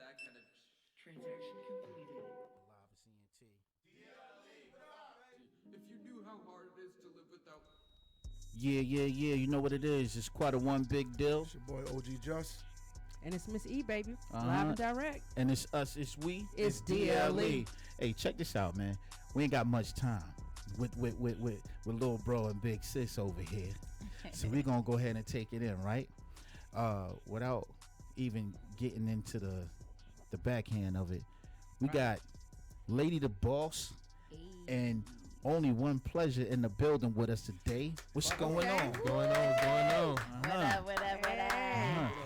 that kind of transaction completed. Live is ENT. If you knew how hard it is to live without. Yeah. You know what it is. It's quite a one big deal. It's your boy OG Just. And it's Miss E, baby. Live and direct. And it's us, it's we. It's DLE. Hey, check this out, man. We ain't got much time with little bro and big sis over here. So we're gonna go ahead and take it in, right? Without even getting into the backhand of it. We got Lady the Boss and Only1Pleasure in the building with us today. What's going on? What's going on? What up?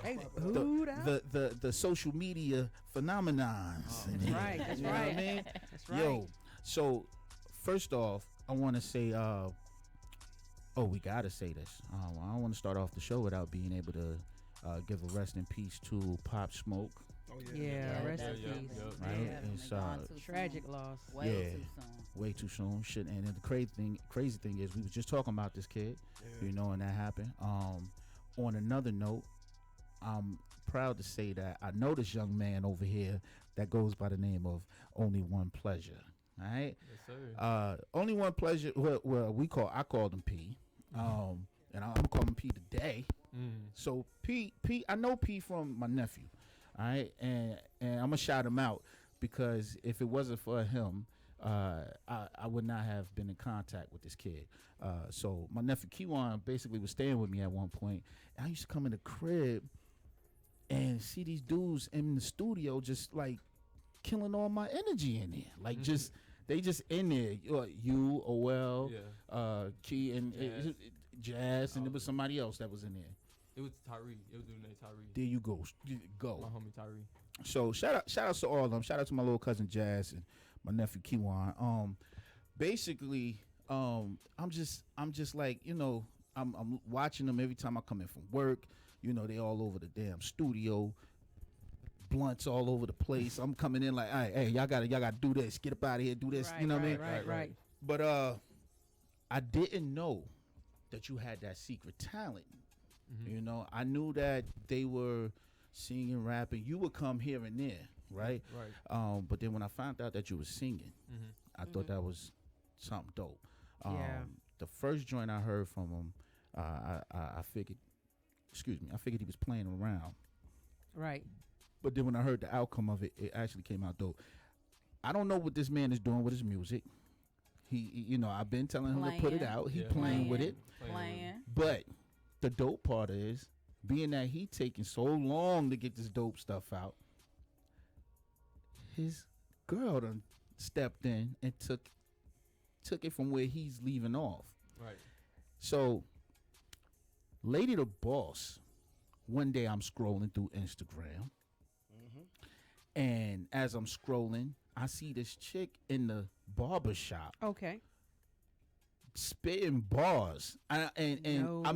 Hey, The social media phenomenons. That's right. That's You know right. what I mean? That's right. Yo, so first off, I want to say, we gotta say this. I don't want to start off the show without being able to give a rest in peace to Pop Smoke. Oh yeah. Yeah, rest in peace. Right? Yeah. It's Tragic loss. yeah, way too soon. Shit, and then the crazy thing is, we was just talking about this kid, you know, and that happened. On another note, I'm proud to say that I know this young man over here that goes by the name of Only1Pleasure. All right. Yes, sir. Only1Pleasure. Well, I called him P. And I'm calling him P today. So P, I know P from my nephew. All right, and I'm gonna shout him out because if it wasn't for him, I would not have been in contact with this kid. So my nephew Kiwan basically was staying with me at one point. And I used to come in the crib and see these dudes in the studio just like killing all my energy in there, like just. They just in there. You, Owell, Key, and Jazz, and there was somebody else that was in there. It was Tyree. It was dude named Tyree. There you go. My homie Tyree. So shout out to all of them. Shout out to my little cousin Jazz and my nephew Kiwan. Basically, I'm just like, you know, I'm watching them every time I come in from work. You know, they all over the damn studio. Blunts all over the place. I'm coming in like, hey, y'all gotta do this. Get up out of here, do this. Right, you know what I mean? Right. But I didn't know that you had that secret talent. You know, I knew that they were singing, rapping. You would come here and there, right? Right. But then when I found out that you were singing, I thought that was something dope. Yeah. The first joint I heard from him, I figured he was playing around. Right. But then when I heard the outcome of it, it actually came out dope. I don't know what this man is doing with his music. He you know, I've been telling him to put it out. He playing with it. But the dope part is, being that he taking so long to get this dope stuff out, his girl done stepped in and took it from where he's leaving off. Right. So, Lady the Boss, one day I'm scrolling through Instagram. And as I'm scrolling, I see this chick in the barber shop Okay. spitting bars. I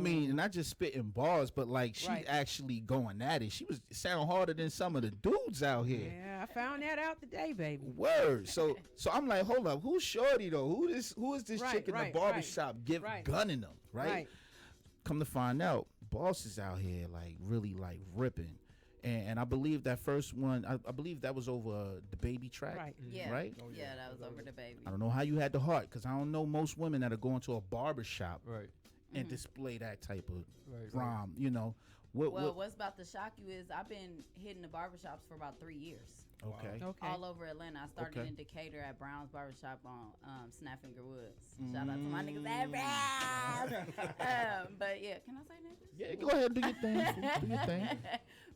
mean, not just spitting bars, but like she Right. actually going at it. She was sounding harder than some of the dudes out here. Yeah, I found that out today, baby. Word. So I'm like, hold up, who's Shorty though? Who is this chick in the barber shop gunning them, right? Come to find out, Boss is out here like really like ripping. And I believe that first one, I believe that was over the Baby track. Right. Yeah. Right? Yeah, that was over the Baby. I don't know how you had the heart, because I don't know most women that are going to a barber shop Right. and display that type of Right. rhyme, you know. What's about to shock you is I've been hitting the barbershops for about 3 years. Okay. Okay. All over Atlanta. I started Okay. in Decatur at Brown's Barbershop on Snapfinger Woods. Shout out to my niggas at Brown's. But yeah, can I say niggas? Yeah, go ahead, do your thing. Do your thing.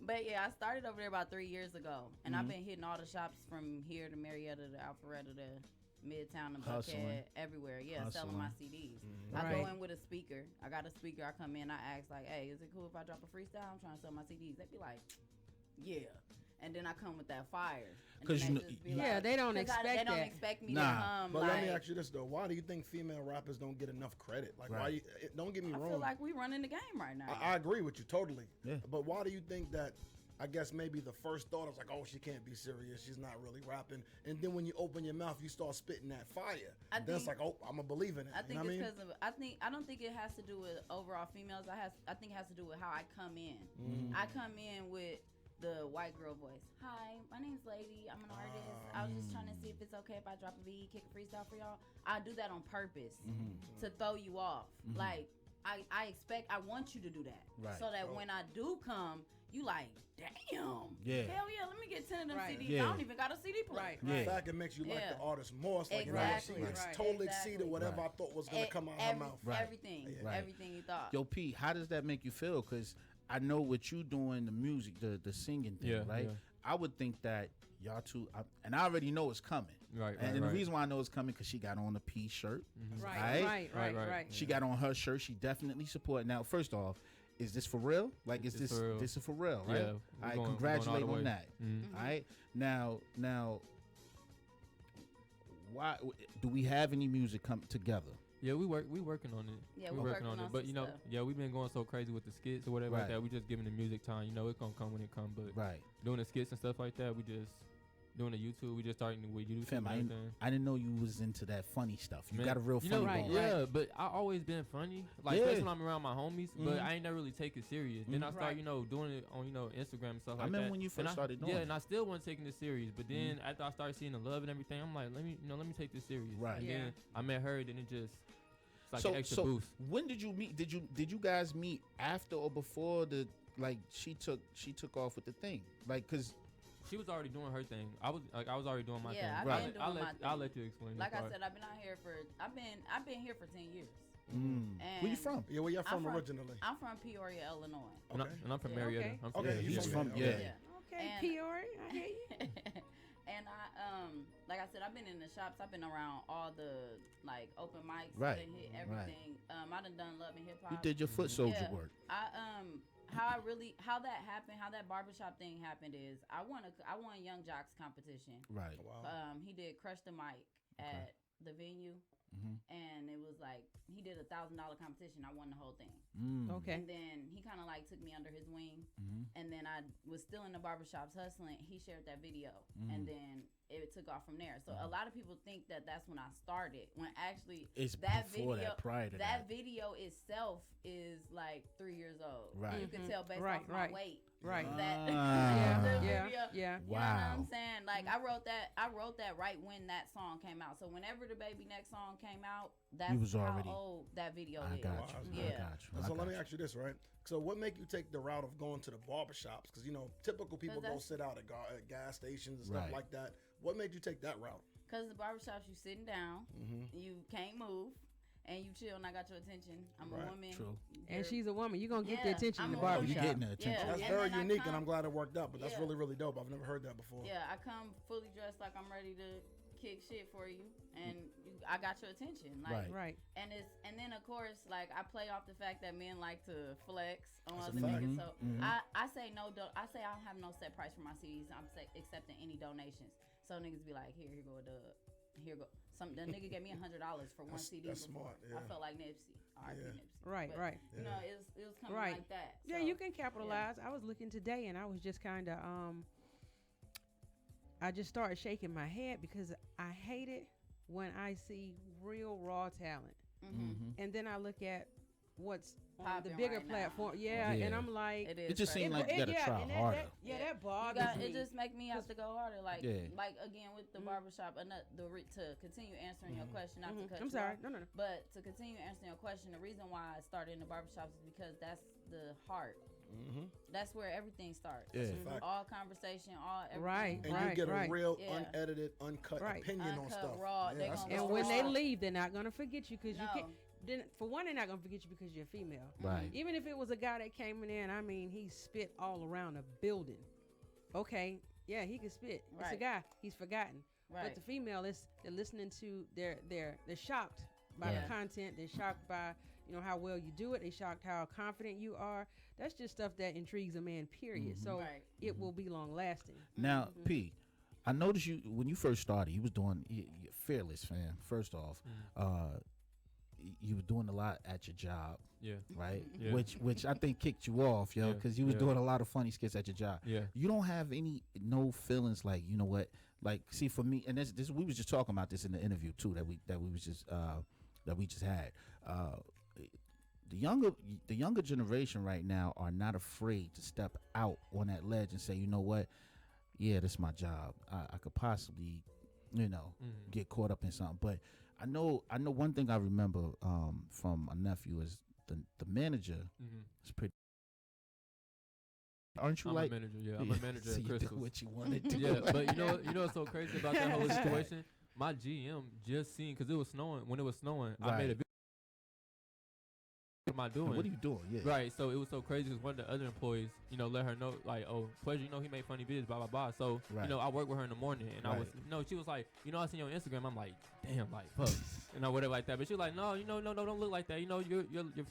But yeah, I started over there about 3 years ago. And I've been hitting all the shops from here to Marietta to Alpharetta to Midtown and Hustling. Buckhead, everywhere. Yeah, selling my CDs. I Right. go in with a speaker. I got a speaker. I come in. I ask like, hey, is it cool if I drop a freestyle? I'm trying to sell my CDs. They be like, yeah. And then I come with that fire. And 'Cause then you they know- just be Yeah, like- they don't 'cause expect They don't that. expect me Nah. to hum. But like, let me ask you this though: why do you think female rappers don't get enough credit? Like, Right. don't get me I wrong. feel like we running the game right now. I agree with you totally. Yeah. But why do you think that? I guess maybe the first thought was like, oh, she can't be serious. She's not really rapping. And then when you open your mouth, you start spitting that fire. Then it's like, oh, I'm going to believe in it. I think you know it's what because of. I don't think it has to do with overall females. I think it has to do with how I come in. I come in with the white girl voice. Hi, my name's Lady. I'm an artist. I was just trying to see if it's okay if I drop a beat, kick a freestyle for y'all. I do that on purpose to throw you off. Like I want you to do that, Right. so that when I do come, you like, damn, Yeah. hell yeah, let me get 10 of them Right. CDs. Yeah. I don't even got a CD player. Right. Yeah. In fact, it makes you like Yeah. the artist more. It's like, Exactly. you know, she Right. totally Exactly. exceeded whatever Right. I thought was going to come out of her mouth. Right. Everything, Right. everything you thought. Yo, Pete, how does that make you feel? Because I know what you doing, the music, the singing thing, Yeah, right? yeah. I would think that y'all two, and I already know it's coming. Right, And right, the right. reason why I know it's coming because she got on a P shirt. Right, Right? right, right, Right. right. She got on her shirt. She definitely support. Now, first off, is this for real? Like, is It's this for real. this is for real, right? Yeah, All we're right, going all congratulate the on way. that. All right, now, why do we have any music come together? Yeah, we working on it. Yeah, we we're working on working it. on But some you know, stuff. yeah, we've been going so crazy with the skits or whatever Right. like that. We just giving the music time. You know, it's gonna come when it come. But Right, doing the skits and stuff like that, we just doing the YouTube. We just starting with YouTube fam. and everything. I didn't know you was into that funny stuff. You Man, got a real you funny know, Right, bone. yeah, but I always been funny. Like Yeah. especially when I'm around my homies, but Mhm. I ain't never really take it serious. Then I start, Right. you know, doing it on, you know, Instagram and stuff I like remember that. when you And first I- started doing Yeah, it. and I still wasn't taking it serious. But then after I started seeing the love and everything, I'm like, let me take this serious. Right. And Yeah. then I met her, then it's like an extra so boost. when did you meet? Did you guys meet after or before the like she took off with the thing? Like, cause She was already doing her thing. I was already doing my Yeah, thing. I've been doing I'll my let, I'll thing. let you explain. Like this I part. said, I've been here for 10 years. where you And from? Yeah, where y'all I'm from originally? I'm from Peoria, Illinois. And, Okay. and I'm from Yeah. Marietta. Okay. I'm from Okay, Yeah, Marietta. you he's from from there, yeah. Okay, And- Peoria, I hear you. And I like I said, I've been in the shops. I've been around all the like open mics. Right, I done hit right. everything. I done Love and Hip Hop. You did your foot soldier Yeah. work. How that happened, how that barbershop thing happened is I won Young Jocks competition. Right. Wow. He did Crush the Mic at the venue, and it was like he did $1,000 competition. I won the whole thing. Okay. And then he kind of like took me under his wing. And then I was still in the barbershops hustling. He shared that video, and then it took off from there. So a lot of people think that that's when I started, when actually It's that before video, that, prior to that. video itself is like 3 years old. Right. You can tell based Right, off right. my weight. Right. That Ah. the Yeah, video. yeah. You know what I'm Wow. saying? Like I wrote that right when that song came out. So whenever the Baby Next song came out, that's was already- how old that video I is. got you. I Yeah. got you. So I let got me you. ask you this, right? So what make you take the route of going to the barbershops? Because, you know, typical people go that's- sit out at gas stations and stuff Right. like that. What made you take that route? Cause the barbershops, you sitting down, Mm-hmm. you can't move, and you chill, and I got your attention. I'm Right. a woman. True. And You're- she's a woman. You're going to get the Yeah, attention in I'm the a Oh, woman. you barbershop. getting the attention. Yeah. That's And very then I unique, and come- I'm glad it worked out. But that's Yeah. really, really dope. I've never heard that before. Yeah, I come fully dressed like I'm ready to kick shit for you, and I got your attention. Like, Right. Right. and then of course, like I play off the fact that men like to flex on That's a other fact. niggas. So I say no. I say I don't have no set price for my CDs. I'm accepting any donations. So niggas be like, here go a dub. Here go the nigga gave me $100 for one That's- CD. that's before. smart, yeah. I felt like Nipsey. R.I.P. Yeah. Nipsey. Right, But, right. You know, it was coming Right. like that. Yeah, So, you can capitalize. I was looking today and I was just kind of, I just started shaking my head because I hate it when I see real raw talent. Mm-hmm. And then I look at what's on the Popping bigger right now. platform. Yeah, Yeah. and I'm like, It is. It just crazy. seemed like you gotta try and harder. that You bothers got, me. it just make me have to go harder. Like, Yeah. like again with the barbershop, to continue answering your question, not to cut I'm you sorry. off, No. but to continue answering your question, the reason why I started in the barbershops is because that's the heart. That's where everything starts. Yeah. That's a fact. All conversation, all everything. Right, And right. you get a real, Yeah. unedited, uncut Right. opinion on Uncut, stuff. raw, they that's- gonna And go when they raw. leave, they're not gonna forget you because you No. can't. Then, for one, they're not gonna forget you because you're female. Right. Even if it was a guy that came in there, and I mean, he spit all around the building. Okay, yeah, he can spit. It's a Right. guy. He's forgotten. Right. But the female is they're listening to they're shocked by Yeah. the content. They're shocked by how well you do it. They're shocked how confident you are. That's just stuff that intrigues a man. Period. So Right. it will be long lasting. Now, P, I noticed you when you first started. You was doing you're fearless, fam. First off, you were doing a lot at your job, Yeah. right? Yeah. Which I think kicked you off, yo, Yeah, because you was yeah. doing a lot of funny skits at your job. Yeah. You don't have no feelings like, you know what? Like, see, for me, and this we was just talking about this in the interview too that we just had. the younger generation right now are not afraid to step out on that ledge and say, you know what, yeah, this is my job. I could possibly, get caught up in something. But I know one thing I remember from a nephew is the manager is pretty. Aren't you I'm like a manager? Yeah, I'm a manager so at you did Crystals. what you wanted to. Yeah, but you know what's so crazy about that whole situation? My GM just seen because it was snowing. When it was snowing, I made a video. What am I doing? What are you doing? Yeah. Right, so it was so crazy because one of the other employees, let her know, like, oh, Pleasure, he made funny videos, blah, blah, blah. So, Right. I worked with her in the morning, and I was, she was like, I seen you on Instagram. I'm like, damn, like, fuck, whatever like that. But she was like, no, no, don't look like that. You're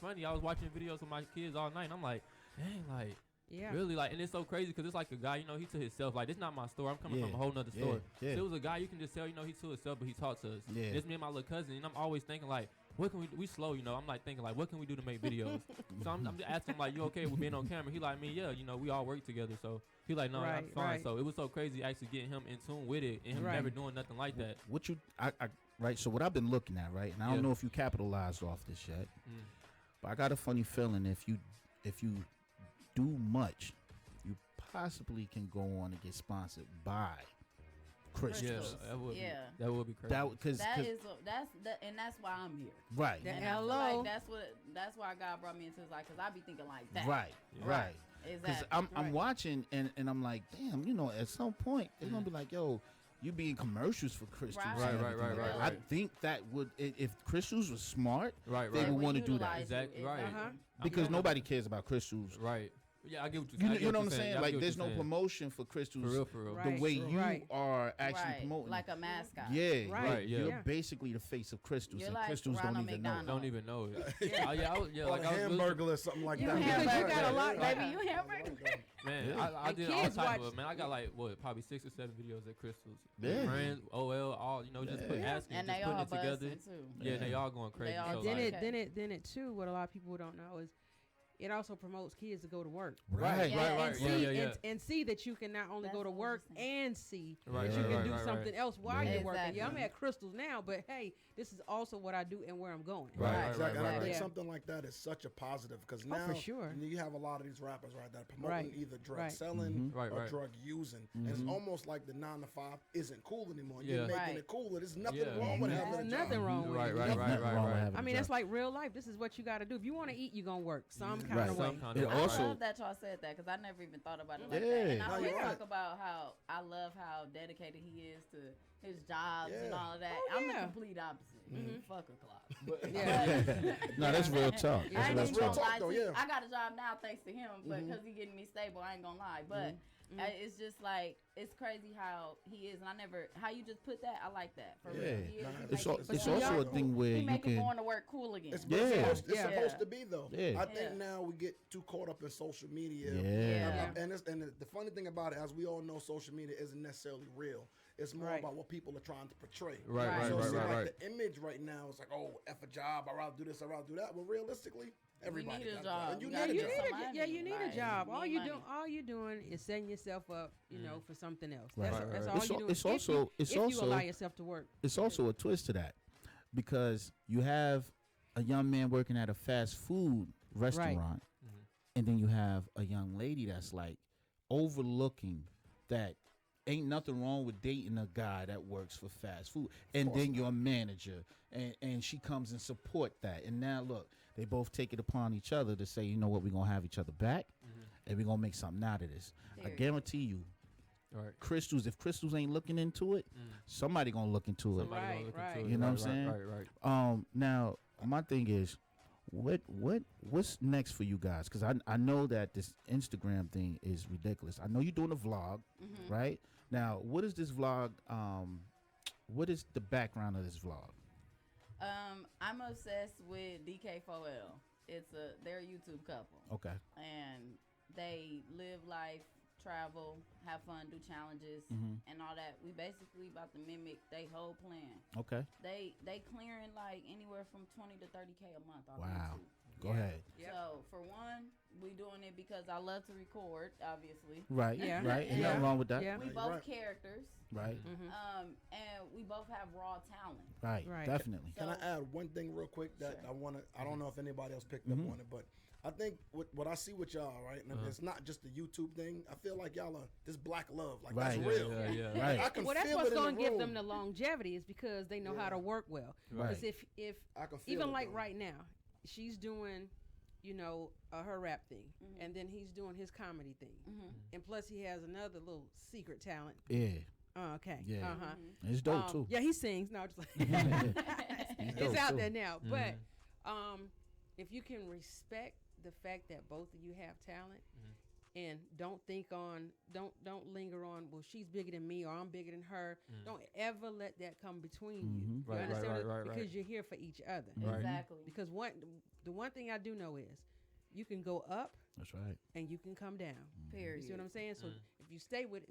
funny. I was watching videos with my kids all night, and I'm like, dang, like, Yeah. really, like, and it's so crazy because it's like a guy, he to himself. Like, this not my store. I'm coming from a whole nother store. Yeah. So it was a guy you can just tell, he to himself, but he talked to us. Yeah. It's me and my little cousin, and I'm always thinking, like, what can we slow, I'm like thinking, like, what can we do to make videos? So I'm just asking him, like, you okay with being on camera? He like, me, yeah, we all work together. So he like, no, I'm fine. Right. So it was so crazy actually getting him in tune with it and him never doing nothing like that. What you, right? So what I've been looking at, right? And I don't know if you capitalized off this yet, but I got a funny feeling if you do much, you possibly can go on and get sponsored by Crystals. Yeah, that would Yeah. that would be crazy. That's why I'm here. Right. That- And I feel Hello. like that's why God brought me into his life, because I be thinking like that. Right. Yeah. Right. Because Exactly. I'm watching and I'm like, damn, at some point they're gonna be like, yo, you be in commercials for Crystals. Right. and Right, everything. right, I right. think that would, if Crystals was smart, Right, they right. would want to do that. Exactly, right. Because nobody cares about Crystals. Right. Yeah, I get what You, I get you know what what I'm you're saying? Yeah, I Like, get what there's you're no saying. promotion for Crystals For real, for real. the Right. way you Right. are actually Right. promoting. Like a mascot. Yeah, Right, yeah. You're Yeah. basically the face of Crystals, You're and like Crystals don't Ronald even know. McDonald. Don't even know it. Yeah. Or Like a I was hamburger or something like You that. hamburger. got a lot, baby. baby. You hamburger. Man, Yeah. I And did all kids type watch- of, man. I got like probably 6 or 7 videos at Crystals. Yeah. Friends, OL, all just put asking, And just they putting all it together. buzzing too. Yeah, they all going crazy. all So, do Then like, it- then it too. What a lot of people don't know is it also promotes kids to go to work. Right. Yeah, right. And Yeah, see, yeah, yeah. And see that you can not only That's go to what I was work just saying. and see Right, that you right, can right, do right, something right. else while Yeah. you're working. Yeah, I'm Exactly. at Crystals now, but hey, this is also what I do and where I'm going. Right, Exactly. And I think Yeah. something like that is such a positive because Oh, now for sure. you have a lot of these rappers, right, that are promoting Right. either drug Right. selling Right, or right. drug using. And it's almost like the 9 to 5 isn't cool anymore. Yeah. You're making Right. it cooler. There's nothing Yeah. wrong with There's having a nothing job. wrong with Right, it. right, Nothing right, wrong with right. having I a mean, job. that's like real life. This is what you got to do. If you want to eat, you're gonna work some kind Right. of way. Some kind It of I also- love that y'all said that because I never even thought about it like Yeah. that. And I No, always you're talk right. about how I love how dedicated he is to his jobs and Yeah. all of that. Oh, I'm the yeah. complete opposite. Fuck a clock. Yeah. No, that's real talk. Yeah. I ain't That's even real gonna talk. lie though, to you. yeah. I got a job now thanks to him, but because he getting me stable, I ain't gonna lie. But it's just like it's crazy how he is, and how you just put that. I like that. For Yeah. real. He is, Nah, he It's, make al- it it's cool. also a cool. thing where He you make it can. going to work cool again. It's Yeah. supposed Yeah. to be though. Yeah. I think Yeah. now we get too caught up in social media. Yeah. And the funny thing about it, as we all know, social media isn't necessarily real. It's more Right. about what people are trying to portray. Right, Right. right, So right, it's right, like right. the image right now is like, oh, F a job, I'd rather do this, I'd rather do that. Well, realistically, everybody need a got job. And you Yeah, need a You job. need Somebody, yeah, you need a like, job. need All you money. all you're doing is setting yourself up, for something else. Right. That's, Right, that's right. all It's you're al- doing. it's also- it's if you also- allow yourself to work. It's also a twist to that because you have a young man working at a fast food restaurant, and then you have a young lady that's like overlooking that ain't nothing wrong with dating a guy that works for fast food, and then you're a manager, and she comes and support that, and now look, they both take it upon each other to say, you know what, we're gonna have each other back, and we're gonna make something out of this. I Period. guarantee you, Right. Crystals, if Crystals ain't looking into it, somebody gonna look into it. Somebody gonna Right, look right. into it. You know Right, what I'm saying? Right, right. Now my thing is, what's next for you guys? Because I know that this Instagram thing is ridiculous. I know you're doing a vlog, right? Now, what is this vlog? What is the background of this vlog? I'm obsessed with DK4L. They're a YouTube couple, Okay. and they live life, travel, have fun, do challenges, and all that. We basically about to mimic they whole plan. Okay. They clearing like anywhere from 20 to 30K a month off Wow. YouTube. Go ahead. Yep. So for one, we doing it because I love to record, obviously. Right. Yeah. Right. Ain't Yeah. nothing wrong with that. Yeah. We you're both right. characters. Right. And we both have raw talent. Right. Right. Definitely. Can I So- add one thing real quick that Sure. I want to? I don't know if anybody else picked up on it, but I think what I see with y'all, right? And it's not just the YouTube thing. I feel like y'all are this black love, like Right. that's real. Yeah. Right. I can Well, that's feel what's it in going the to give room. them the longevity is because they know how to work well. Right. Because if I can feel even it, like bro. right now, she's doing, her rap thing, and then he's doing his comedy thing, and plus he has another little secret talent. Yeah. Oh, okay. Yeah. Uh-huh. It's dope too. Yeah, he sings. No, just like He's it's dope, out too. there now. But if you can respect the fact that both of you have talent, and don't linger on, well, she's bigger than me or I'm bigger than her. Don't ever let that come between you. Right, You understand? right, what I- right, because you're here for each other. Right. Exactly. Because the one thing I do know is you can go up That's right. and you can come down. Period. You see what I'm saying? So if you stay with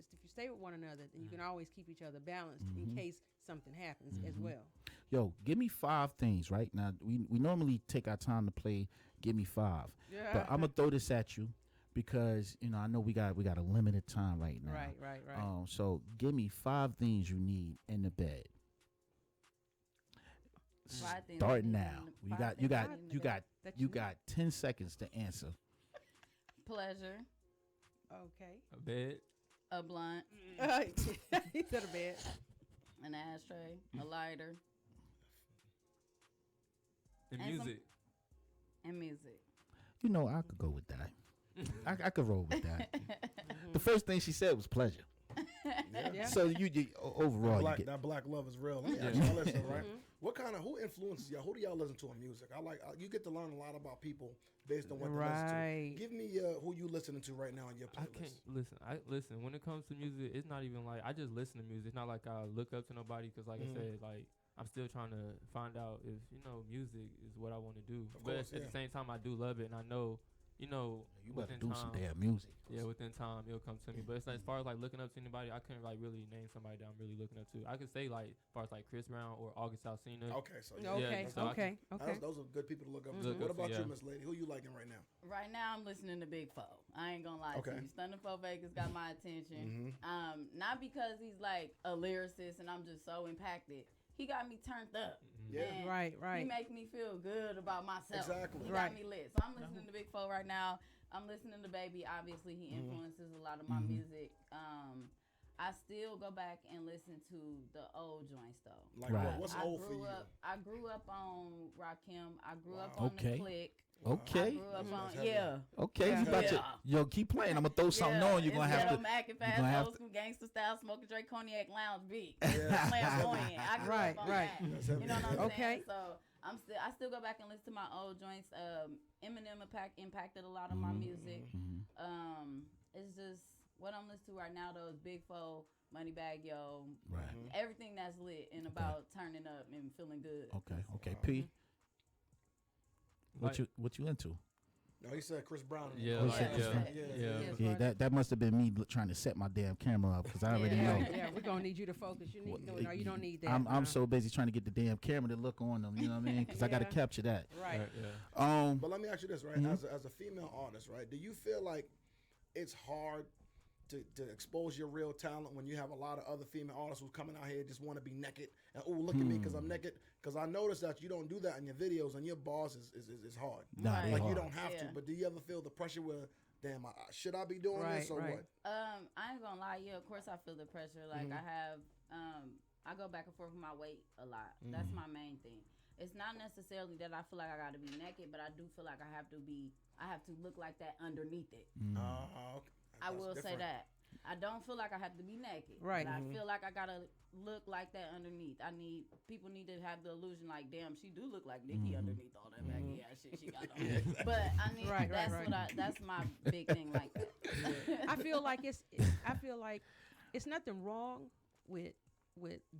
one another, then you can always keep each other balanced in case something happens as well. Yo, give me 5 things right now. We normally take our time to play. Give me 5, but I'm gonna throw this at you because I know we got a limited time right now. Right. So give me 5 things you need in the bed. 5 things Start we need now. in You the- got 5 you things got we need in you the got That you you got 10 seconds to answer. pleasure, Okay. A bed. a blunt, He said a bed. an ashtray, a lighter, And And some- music. and music. I could go with that. I could roll with that. The first thing she said was pleasure. Yeah. So you overall you get That black love is real. Let me ask Yeah. y'all this, right? Who influences y'all? Who do y'all listen to in music? You get to learn a lot about people based on what they listen Right. to. Give me who you listening to right now in your I playlist. can't listen. Listen. When it comes to music, it's not even like I just listen to music. It's not like I look up to nobody because, like I said, like I'm still trying to find out if music is what I want to do. Of But course, at yeah. the same time, I do love it, and I know, you better within do time, some damn music. yeah, within time it'll come to me. But it's like, as far as like looking up to anybody, I couldn't like really name somebody that I'm really looking up to. I could say like as far as like Chris Brown or August Alsina. Okay, so yeah. Okay. so I Okay. Okay. Those are good people to look up to. Look What up to, about yeah. you, Miss Lady? Who you liking right now? Right now, I'm listening to Big Foe. I ain't gonna lie Okay. to you. Stunning Foe Vegas got my attention. Not because he's like a lyricist and I'm just so impacted. He got me turned up. Yeah. And Right. He make me feel good about myself. Exactly. He Right. got me lit. So I'm listening to Big Foe right now. I'm listening to Baby. Obviously, he influences a lot of my music. I still go back and listen to the old joints though. Like Right. what's I old for grew you? up. I grew up on Rakim. I grew up Wow. on Okay. the Click. I Okay. grew up on That's heavy. Okay. Yeah. You about to Yeah. keep playing. I'm gonna throw something on. You're gonna have to. Mac and gonna Fast have Old School Gangsta Style Smoking Drake Cognac Lounge beat. Yeah. Flamboyant. I grew Right, up on right. that. That's heavy. You know what I'm Okay. saying? So I still go back and listen to my old joints. Eminem impacted a lot of my music. It's just what I'm listening to right now though is Big Foe, Moneybag Yo, Right. everything that's lit and about turning up and feeling good. Okay. Okay. P. What you into? No, he said Chris Brown. Yeah, Oh, like, shit, yeah. Yeah, that must have been me trying to set my damn camera up because I already Yeah. know. Yeah. We're gonna need you to focus. You need no. You don't need that. I'm so busy trying to get the damn camera to look on them. You know what I mean? Because I got to Yeah. capture that. Right. Yeah. But let me ask you this, right? As a female artist, right? Do you feel like it's hard to expose your real talent when you have a lot of other female artists who coming out here just want to be naked and look at me because I'm naked? Because I noticed that you don't do that in your videos and your bars is hard. Nah, Right. they Like hard. you don't have to. Yeah. But do you ever feel the pressure where, damn, should I be doing this or Right. what? I ain't gonna lie, yeah, of course I feel the pressure. Like I have I go back and forth with my weight a lot. That's my main thing. It's not necessarily that I feel like I gotta be naked, but I do feel like I have to look like that underneath it. Okay. I That's will say different. that. I don't feel like I have to be naked. Right. But I feel like I gotta look like that underneath. People need to have the illusion like, damn, she do look like Nicki underneath all that baggy ass shit she got on. But I need Right, that's right. that's my big thing like that. I feel like it's nothing wrong with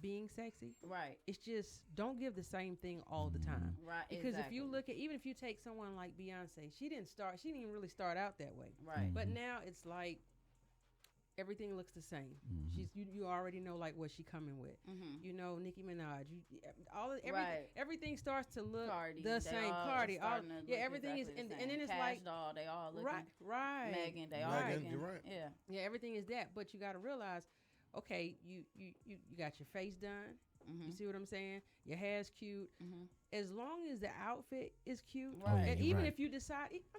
being sexy. Right. It's just don't give the same thing all the time. Right. Because if exactly. you look at even if you take someone like Beyonce, she didn't even really start out that way. Right. But now it's like everything looks the same. Mhm. You already know like what she coming with. Mhm. You know, Nicki Minaj. Everything Right. everything starts to look Cardi, the they same. all Cardi, all, starting to yeah, look everything exactly is, the and same. then it's Cash like Doll, they all looking. right. Megan, they all Megan, looking. you're right. Yeah. Yeah, everything is that, but you got to realize, okay, you got your face done. You Mhm. see what I'm saying? Your hair's cute. Mhm. As long as the outfit is cute, Right. and you're even right. if you decide, I mean,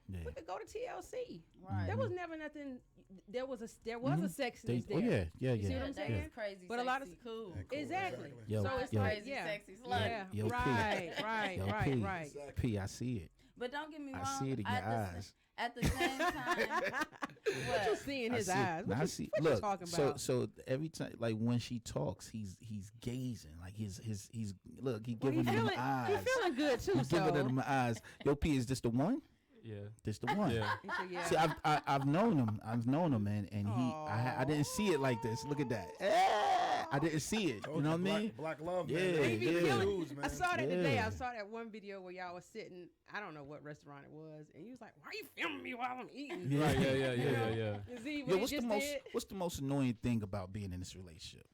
Yeah. we could go to TLC. Right. There was never nothing. There was a Mhm. sexiness Oh there. yeah. You see what I'm they saying? was crazy, But a lot of- sexy, cool. Yeah, cool, Exactly. Yo, So it's yo. like, Crazy, yeah, sexy slut. yeah, Yo, P. right, Yo, right, P. right. P, I see it. But don't get me wrong. I see it in your eyes. At the same time, What you see in his I see, eyes? now What I you, see. what Look, you talking so about? so every time, like when she talks, he's gazing, like he's look, he Well, giving them he eyes. feeling good too. He's giving So them eyes. Yo, P, is this the one? Yeah. This the one. Yeah. he said, yeah. See, I've known him. I've known him, and I didn't see it like this. Look at that. I didn't see it. You know what I mean? Black love, Yeah, man. He be yeah. killing- Dudes, I man. saw that today. Yeah. I saw that one video where y'all was sitting. I don't know what restaurant it was, and you was like, "Why are you filming me while I'm eating?" Yeah. Right. Yeah. You know? Yeah. You see what Yo, he what's the just most did? what's the most annoying thing about being in this relationship?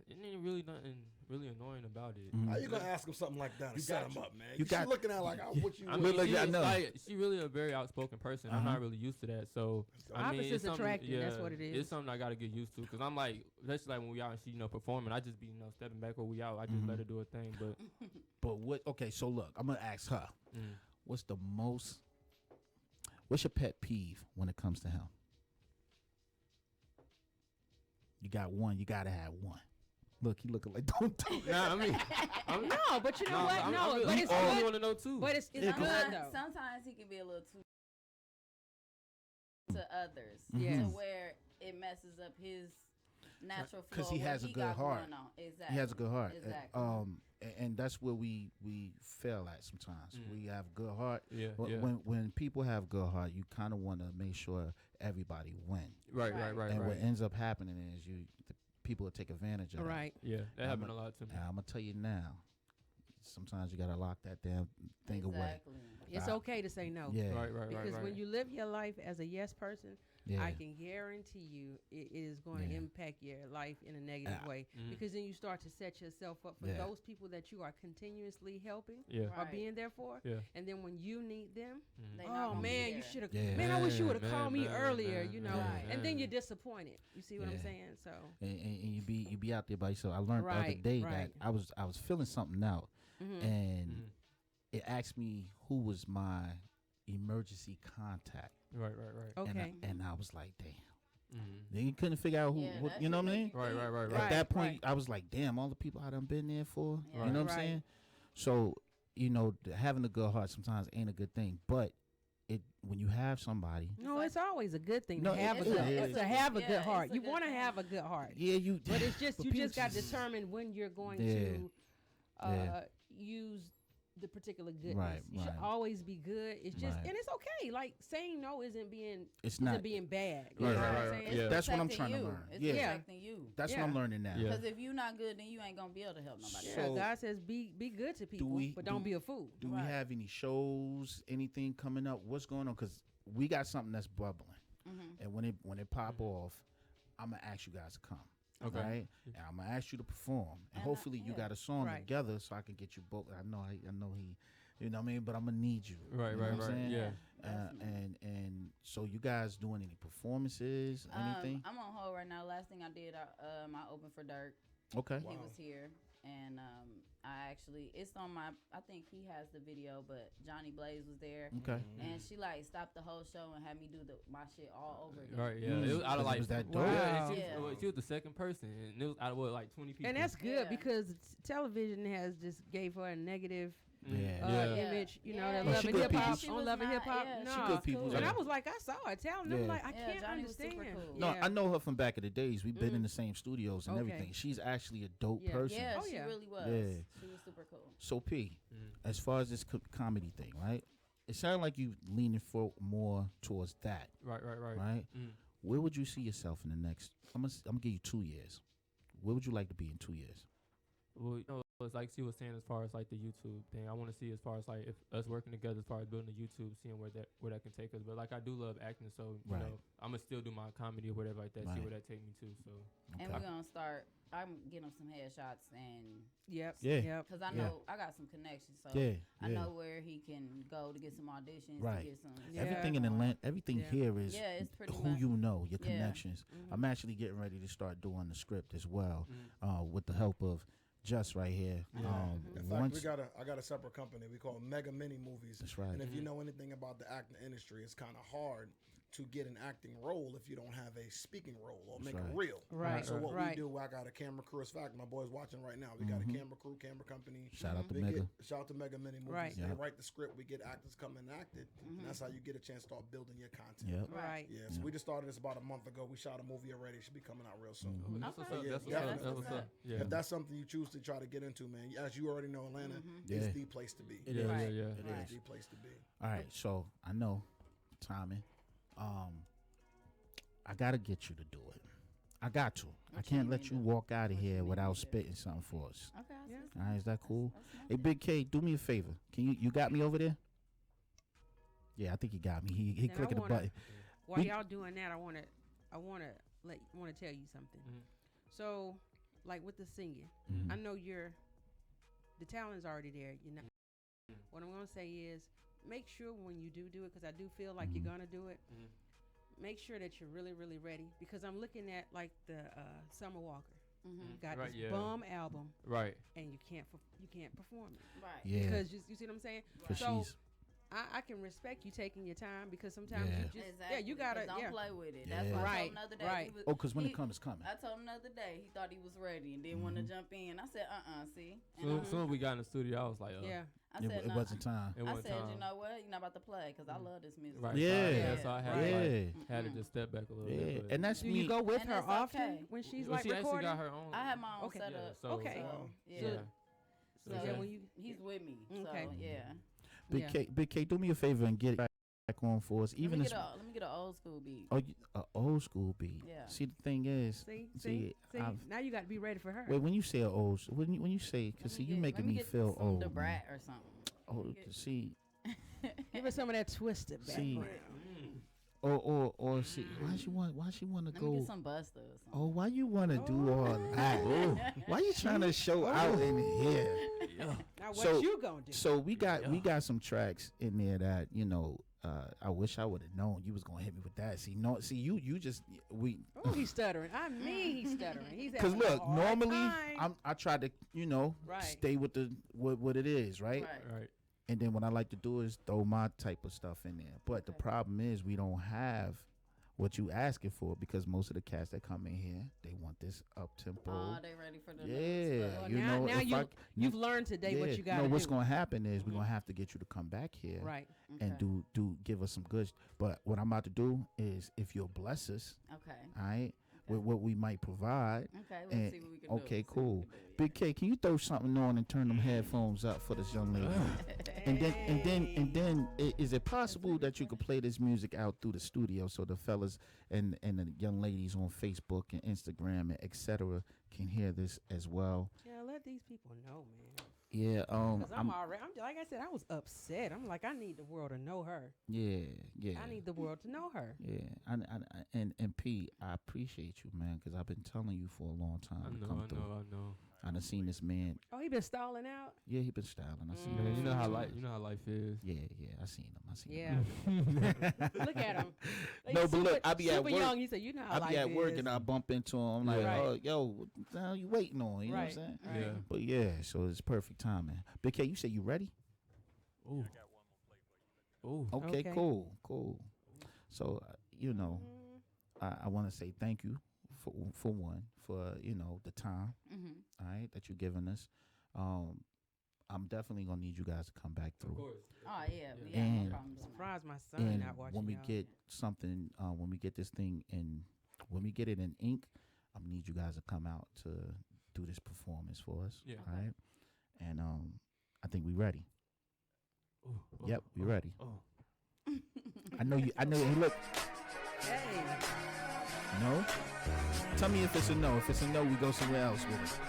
It ain't really nothing really annoying about it. Mhm. How you gonna ask him something like that and set him up, man? You She got- looking at like, oh, what you I want? mean, Look, she, I is know. like, she really a very outspoken person. I'm Uh-huh. not really used to that, so I mean, Opposites it's something- attracting, Yeah, that's what it is. It's something I gotta get used to because I'm like, especially like when we out and she, performing, I just be, stepping back where we out. I just Mhm. let her do her thing, but But what? Okay, so look, I'm gonna ask her. mm. What's your pet peeve when it comes to him? You got one. You gotta have one. Look, he looking like don't do it. Nah, I mean, I'm, No, but you know what? I'm, No, I'm really, but it's I really good. want to know too. But it's Yeah, good 'cause- though. sometimes he can be a little too to others, Yes. to where it messes up his natural flow. 'Cause he what has a good got heart. going on. Exactly. He has a good heart. Exactly. And that's where we fail at sometimes. Mm. We have good heart. yeah, But yeah. when people have good heart, you kind of want to make sure everybody win. Right. And what ends up happening is the people will take advantage of that. Right. Yeah, that I'm happened a- a lot to me. And I'm gonna tell you now. Sometimes you gotta lock that damn thing away. Exactly. It's okay to say no. Yeah. Right. Because right. when you live your life as a yes person, Yeah. I can guarantee you it is going to Yeah. impact your life in a negative way. Mhm. Because then you start to set yourself up for Yeah. those people that you are continuously helping Yeah. or Right. being there for. Yeah. And then when you need them, Mhm. They not oh gonna be man, you there. should have. Yeah. Man, I wish you would have Man, called me man, earlier. man, You know, man, and then man. you're disappointed. You see what I'm Yeah. saying? So, and you be out there by yourself. I learned the other Right, day right. that I was feeling something out, and Mhm. it asked me who was my emergency contact, Right. okay. and I was like, damn. Mhm. Then you couldn't figure out who, Yeah, what, that you know should what I make mean? you Right. think. Right. At Right, that point, right. I was like, damn, all the people I done been there for. Yeah. You know what I'm Right. saying? So, having a good heart sometimes ain't a good thing, but when you have somebody, No, it's always a good thing No, to have it a good, is. to have a Yeah, good it's heart. a You good want to thing. have a good heart. yeah, you. But it's just but you people just got to determine when you're going to Yeah. use the particular goodness. Right, You should right. always be good. It's just Right. and it's okay. Like saying no isn't being It's not. being bad. You Right, know right, what I'm right, saying? right. Yeah. That's what I'm Protecting trying to you. learn. It's Yeah. protecting you. That's what Yeah. I'm learning now. Yeah. Because if you're not good, then you ain't gonna be able to help nobody. Yeah, So- God says be good to people, we- but don't do- be a fool. Do we Right. have any shows, anything coming up? What's going on? Because we got something that's bubbling, Mm-hmm. and when it pop off, I'm gonna ask you guys to come. Okay. Right? And I'm gonna ask you to perform, and And hopefully you yeah. got a song Right. together so I can get you both. I know he, you know what I mean. But I'm gonna need you. Right. You know Right. what I'm saying? Yeah. And so you guys doing any performances, anything? I'm on hold right now. Last thing I did, I opened for Dirk. Okay. He was here, and I actually, it's on my. I think he has the video, but Johnny Blaze was there, Okay. and she like stopped the whole show and had me do my shit all over again. Right. Yeah. Mm. It was out of 'Cause it like was that wow. dope. Yeah, and Yeah. she was the second person, and it was out of what, like 20 people. And that's good Yeah. because television has just gave her a negative Mm. Yeah. Yeah. image. You know, Yeah, that yeah. love She and good hip hop. people. She On was love and not- hip hop. yeah, No. she She good people. cool. And Yeah. I was like, I saw her telling Yeah. them like I Yeah, can't Johnny was understand. super cool. No, Yeah. I know her from back in the days. We've been in Mm. the same studios and Okay. everything. She's actually a dope Yeah. person. Yeah, Oh, she yeah. really was. Yeah. She was super cool. So P, Mm. as far as this comedy thing, right? It sounded like you leaning for more towards that, Right. right? Mm. Where would you see yourself in the next? I'm gonna give you 2 years. Where would you like to be in 2 years? Well, it's like she was saying as far as like the YouTube thing. I want to see as far as like if us working together as far as building the YouTube, seeing where that can take us. But like I do love acting, so you know I'm gonna still do my comedy or whatever like that. See where that take me to. So And we're gonna start. I'm getting some headshots and Yep. Yeah. Yep. because I know I got some connections, so I know where he can go to get some auditions. Right. To get some. Everything in Atlanta, everything here is it's pretty who much. you know, your Yeah. connections. I'm actually getting ready to start doing the script as well, with the help of Just right here. In fact, I got a separate company. We call Mega Mini Movies. That's right. And if you know anything about the acting industry, it's kind of hard to get an acting role if you don't have a speaking role or make it real. Right. So what we do, I got a camera crew. In fact, my boy's watching right now. We got a camera crew, camera company. Shout out to They Mega. shout out to Mega Mini Movies. Right. They write the script. We get actors come and act it. And that's how you get a chance to start building your content. Yep. Right. Yeah, so we just started this about a month ago. We shot a movie already. It should be coming out real soon. that's what's Okay. up. Yeah, That's what's yeah, up. that's That's what's up. Yeah. If that's something you choose to try to get into, man, as you already know, Atlanta is the place to be. It Yeah, is. Right. yeah, It yeah. is the place to be. All right, so I know timing. I gotta get you to do it. I got to. I can't let you walk out of here without spitting something for us. Okay. Yeah. All right, is that cool? Hey, Big K, do me a favor. Can you got me over there? Yeah, I think he got me. He Now, I clicking the wanna- button. While We- y'all doing that, I want to tell you something. So, like with the singing, Mhm. I know the talent's already there. You know, what I'm gonna say is make sure when you do it, because I do feel like you're gonna do it. Make sure that you're really, really ready, because I'm looking at like the Summer Walker got Right, this yeah. bum album, Right. and you can't perform it Right. Yeah, because you see what I'm saying. because So she's I can respect you taking your time, because sometimes Yeah. you just Exactly. you gotta Don't play with it. That's Yeah. why I Right, told him the other day. right. He was, because when he- it comes, it's coming. I told him the other day he thought he was ready and didn't want to jump in. I said, see. And Soon, soon as we got in the studio, I was like, yeah. I It, said, it no. wasn't time. It I wasn't said, time. you know what? You're not about to play because I love this music. Right. Yeah. So I had Yeah. to, like, had to just step back a little Yeah, bit. but- and that's Do me. you go with And her it's often okay. when she's Well, like she actually recording? got her own. I have my own Okay. setup. Yeah, so, Okay. So, Yeah. yeah. So, So yeah. when you He's with me. Okay. So, yeah. Big K, do me a favor and get it back on for us. Even let this, me get an old school beat. old school beat. Yeah. See, the thing is, see, I've- now you got to be ready for her. wait, when you say a old, when you say, Let cause see, me you get- making let me get feel some old. The man. Brat or something. Oh, get- see, Give her some of that twisted See, background. or see, why she want to Let me go? get some Buster or something. Oh, why you want to do all that? Why you trying to show out in here? Now what So- you gonna do? So we got some tracks in there that I wish I would have known you was gonna hit me with that. See, you just Oh, he's stuttering. I mean, he's stuttering. He's because having a look, hard normally time. I try to Right. stay with what it is, right? Right. And then what I like to do is throw my type of stuff in there. But the problem is we don't have what you asking for, because most of the cats that come in here, they want this up tempo. Oh, they ready for the new Yeah, stuff. Well, you now, know, now if you've learned today what you got to No, do. what's gonna happen is we're gonna have to get you to come back here, Right. and Okay. do give us some good. But what I'm about to do is, if you'll bless us, Okay. all right, with what we might provide. Okay. Let's And see what we can do. okay, Let's see what we cool. can do, yeah. Big K, can you throw something on and turn them headphones up for this young lady? And then, is it possible that you could play this music out through the studio so the fellas and the young ladies on Facebook and Instagram and etc. can hear this as well? Yeah, let these people know, man. Yeah, Because I'm like I said, I was upset. I'm like, I need the world to know her. yeah. I need the world to know her. Yeah, and P, I appreciate you, man, because I've been telling you for a long time I to know, come I through. know, I know. I done seen this man. Oh, he been stalling out? Yeah, he been styling. I seen Yeah, him. you know a how few life, times. you know how life is. Yeah, I seen him. I seen Yeah. him. Look at him. No, but look, I be at super work. young. He said, you know how I life be at work is. and I bump into him. I'm like, Right. oh, yo, what the hell you waiting on? You know what I'm Right. saying? Right. Yeah. But yeah, so it's perfect timing. Big K, you say you ready? Ooh. Ooh. Okay, Okay. cool. So, I want to say thank you for one, for, the time, Mhm. all right, that you're giving us. I'm definitely going to need you guys to come back Of through. course. Oh yeah. Yeah. And- No problem doing that. Surprised my son And not watching when we y'all. get something, when we get this thing when we get it in ink, I'm gonna need you guys to come out to do this performance for us. Yeah. All right. And I think we ready. Ooh. Yep, we ready. Oh. I know you. Hey, look. Hey. No. Tell me if it's a no. If it's a no, we go somewhere else with it.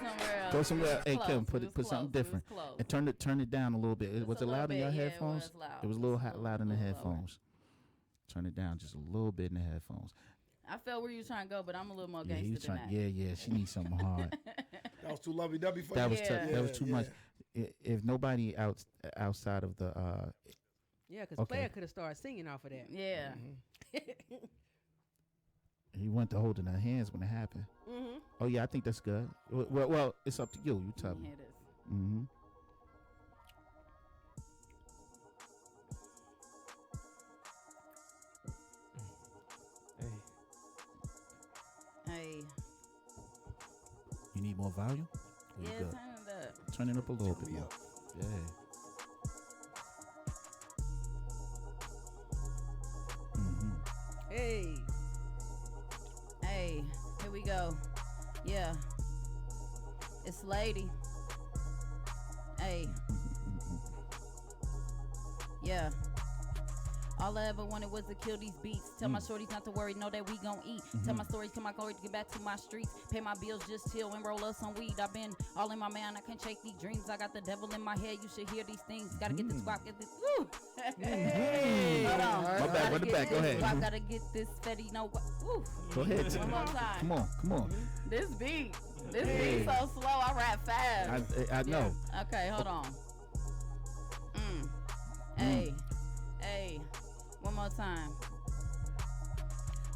somewhere else. Go somewhere. Hey, Close. Kim, It put was put something close. It was different close. and turn it down a little bit. Just Was a it little loud in bit, your yeah, it headphones? was loud. It was a little Just loud in the little lower. headphones. Turn it down just a little bit in the headphones. I felt where you was trying to go, but I'm a little more Yeah, he was gangster than trying. that. Yeah. She needs something hard. That was too lovey-dovey for That you? was Yeah. that was too Yeah, much. If nobody outside of the Yeah, because Okay. Player could have started singing off of that. Yeah. he went to holding her hands when it happened. Mm-hmm. Oh yeah, I think that's good. Well, it's up to you. You tell me. Here it is. Mm-hmm. Hey. You need more volume? Or you Yeah, good? turn it up. Turn it up a little bit me more. up. Yeah. Mm-hmm. Hey. Hey, here we go. Yeah. It's Lady. Hey. Yeah. All I ever wanted was to kill these beats. Tell my shorties not to worry, know that we gon' eat. Tell my stories, come my glory to get back to my streets. Pay my bills, just chill and roll up some weed. I've been all in my man, I can't shake these dreams. I got the devil in my head, you should hear these things. Gotta get this guap, get this. Woo! Hold on. My bad, Gotta run it get back, go this ahead. guap, gotta get this fetty, no guap. Woo! Go ahead. One more time. Come on. This beat so slow, I rap fast. I know. Okay, hold on. Hey, one more time.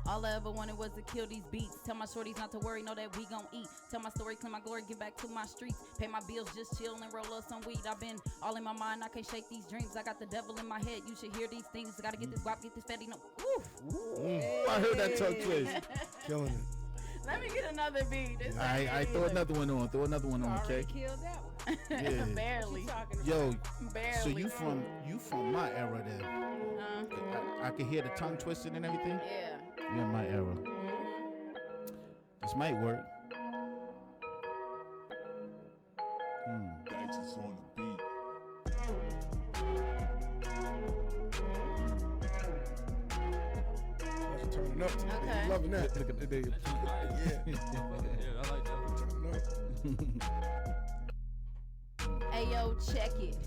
All I ever wanted was to kill these beats. Tell my shorties not to worry, know that we gon' eat. Tell my story, claim my glory, get back to my streets. Pay my bills, just chill and roll up some weed. I've been all in my mind, I can't shake these dreams. I got the devil in my head, you should hear these things. Gotta get this guap, get this fatty, no. Woo! I heard that tongue twist. Killing it. Let me get another beat. This I throw another one on. Throw another one on, Already okay? killed that one. Yeah. Barely. What you talking about? Yo, Barely. so you from my era then? I could hear the tongue twisting and everything. Yeah. You in my era. This might work. Dice is on the beat. That's turning up. Today. Okay. You loving that? Look at the day. Yeah. Yeah, I like that. Turning up. Hey yo, check it.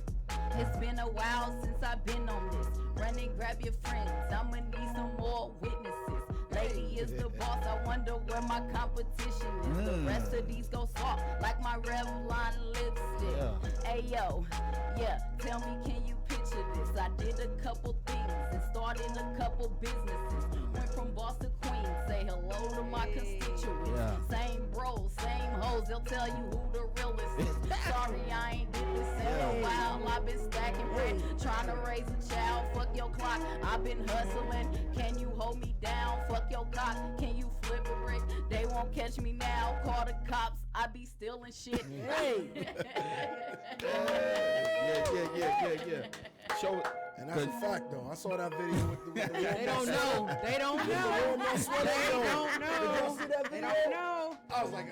It's been a while since I've been on this. Run and grab your friends. I'ma need some more witnesses. Lady is the boss. I wonder where my competition is. The rest of these go soft like my Revlon lipstick. Hey yo, yeah. Tell me, can you picture this? I did a couple things and started a couple businesses. Went from boss to queen. Say hello to my constituents. Yeah. Same bros, same hoes. They'll tell you who the realest is. Sorry, I ain't did this in a while. I've been stacking bread, trying to raise a child. Fuck your clock. I've been hustling. Can you hold me down? Fuck your cock. Can you flip a brick? They won't catch me now. Call the cops. I be stealing shit. Hey. Yeah. Show it. And that's a fact, though. I saw that video with the They don't know. They don't know. They don't know. Did y'all see that They video? don't know. I was like,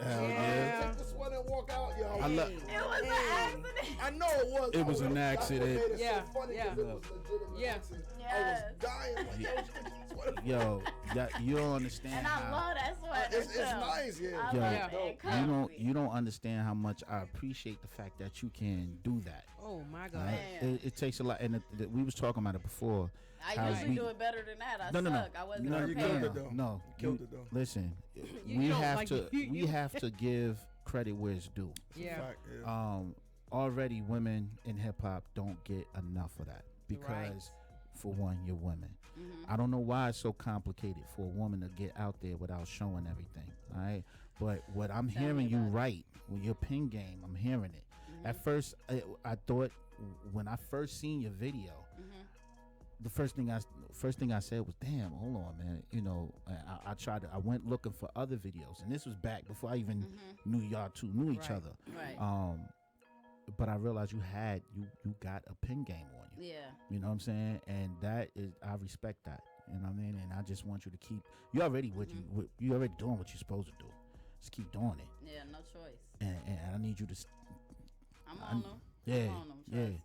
Hell yeah. take this one and walk out. Yo, I love. It was an accident. I know it was. It was an That's what accident. made it Yeah, so funny 'cause yeah. it was legitimate Yeah. accident. I Yes. was dying. Like, yo, she took this sweater. Yo, you don't understand. And I how- love that sweater. It's too. nice, yeah. I Yo, love Yeah. it. you don't understand how much I appreciate the fact that you can do that. Oh my God. Right? Man. It takes a lot, and we was talking about it before. I how usually we- do it better than that. I No. suck. I wasn't No, you prepared. killed it, though. No, You killed it, though. Listen, You we don't have like to you- we have to give credit where it's due. Yeah. Fact, yeah. Already women in hip hop don't get enough of that because, for one, you're women. I don't know why it's so complicated for a woman to get out there without showing everything. All right, but what I'm Tell me hearing you about it. right with your pin game, I'm hearing it. At first, I thought when I first seen your video, the first thing I said was, "Damn, hold on, man." You know, I went looking for other videos, and this was back before I even knew y'all two knew each Right. other. Right. But I realized you got a pin game on you. Yeah. You know what I'm saying? And that is, I respect that. You know what I mean? And I just want you to keep. You already you already doing what you're supposed to do. Just keep doing it. Yeah. No choice. And I need you to. I'm on them. Yeah, I'm on them. yeah. Trust me.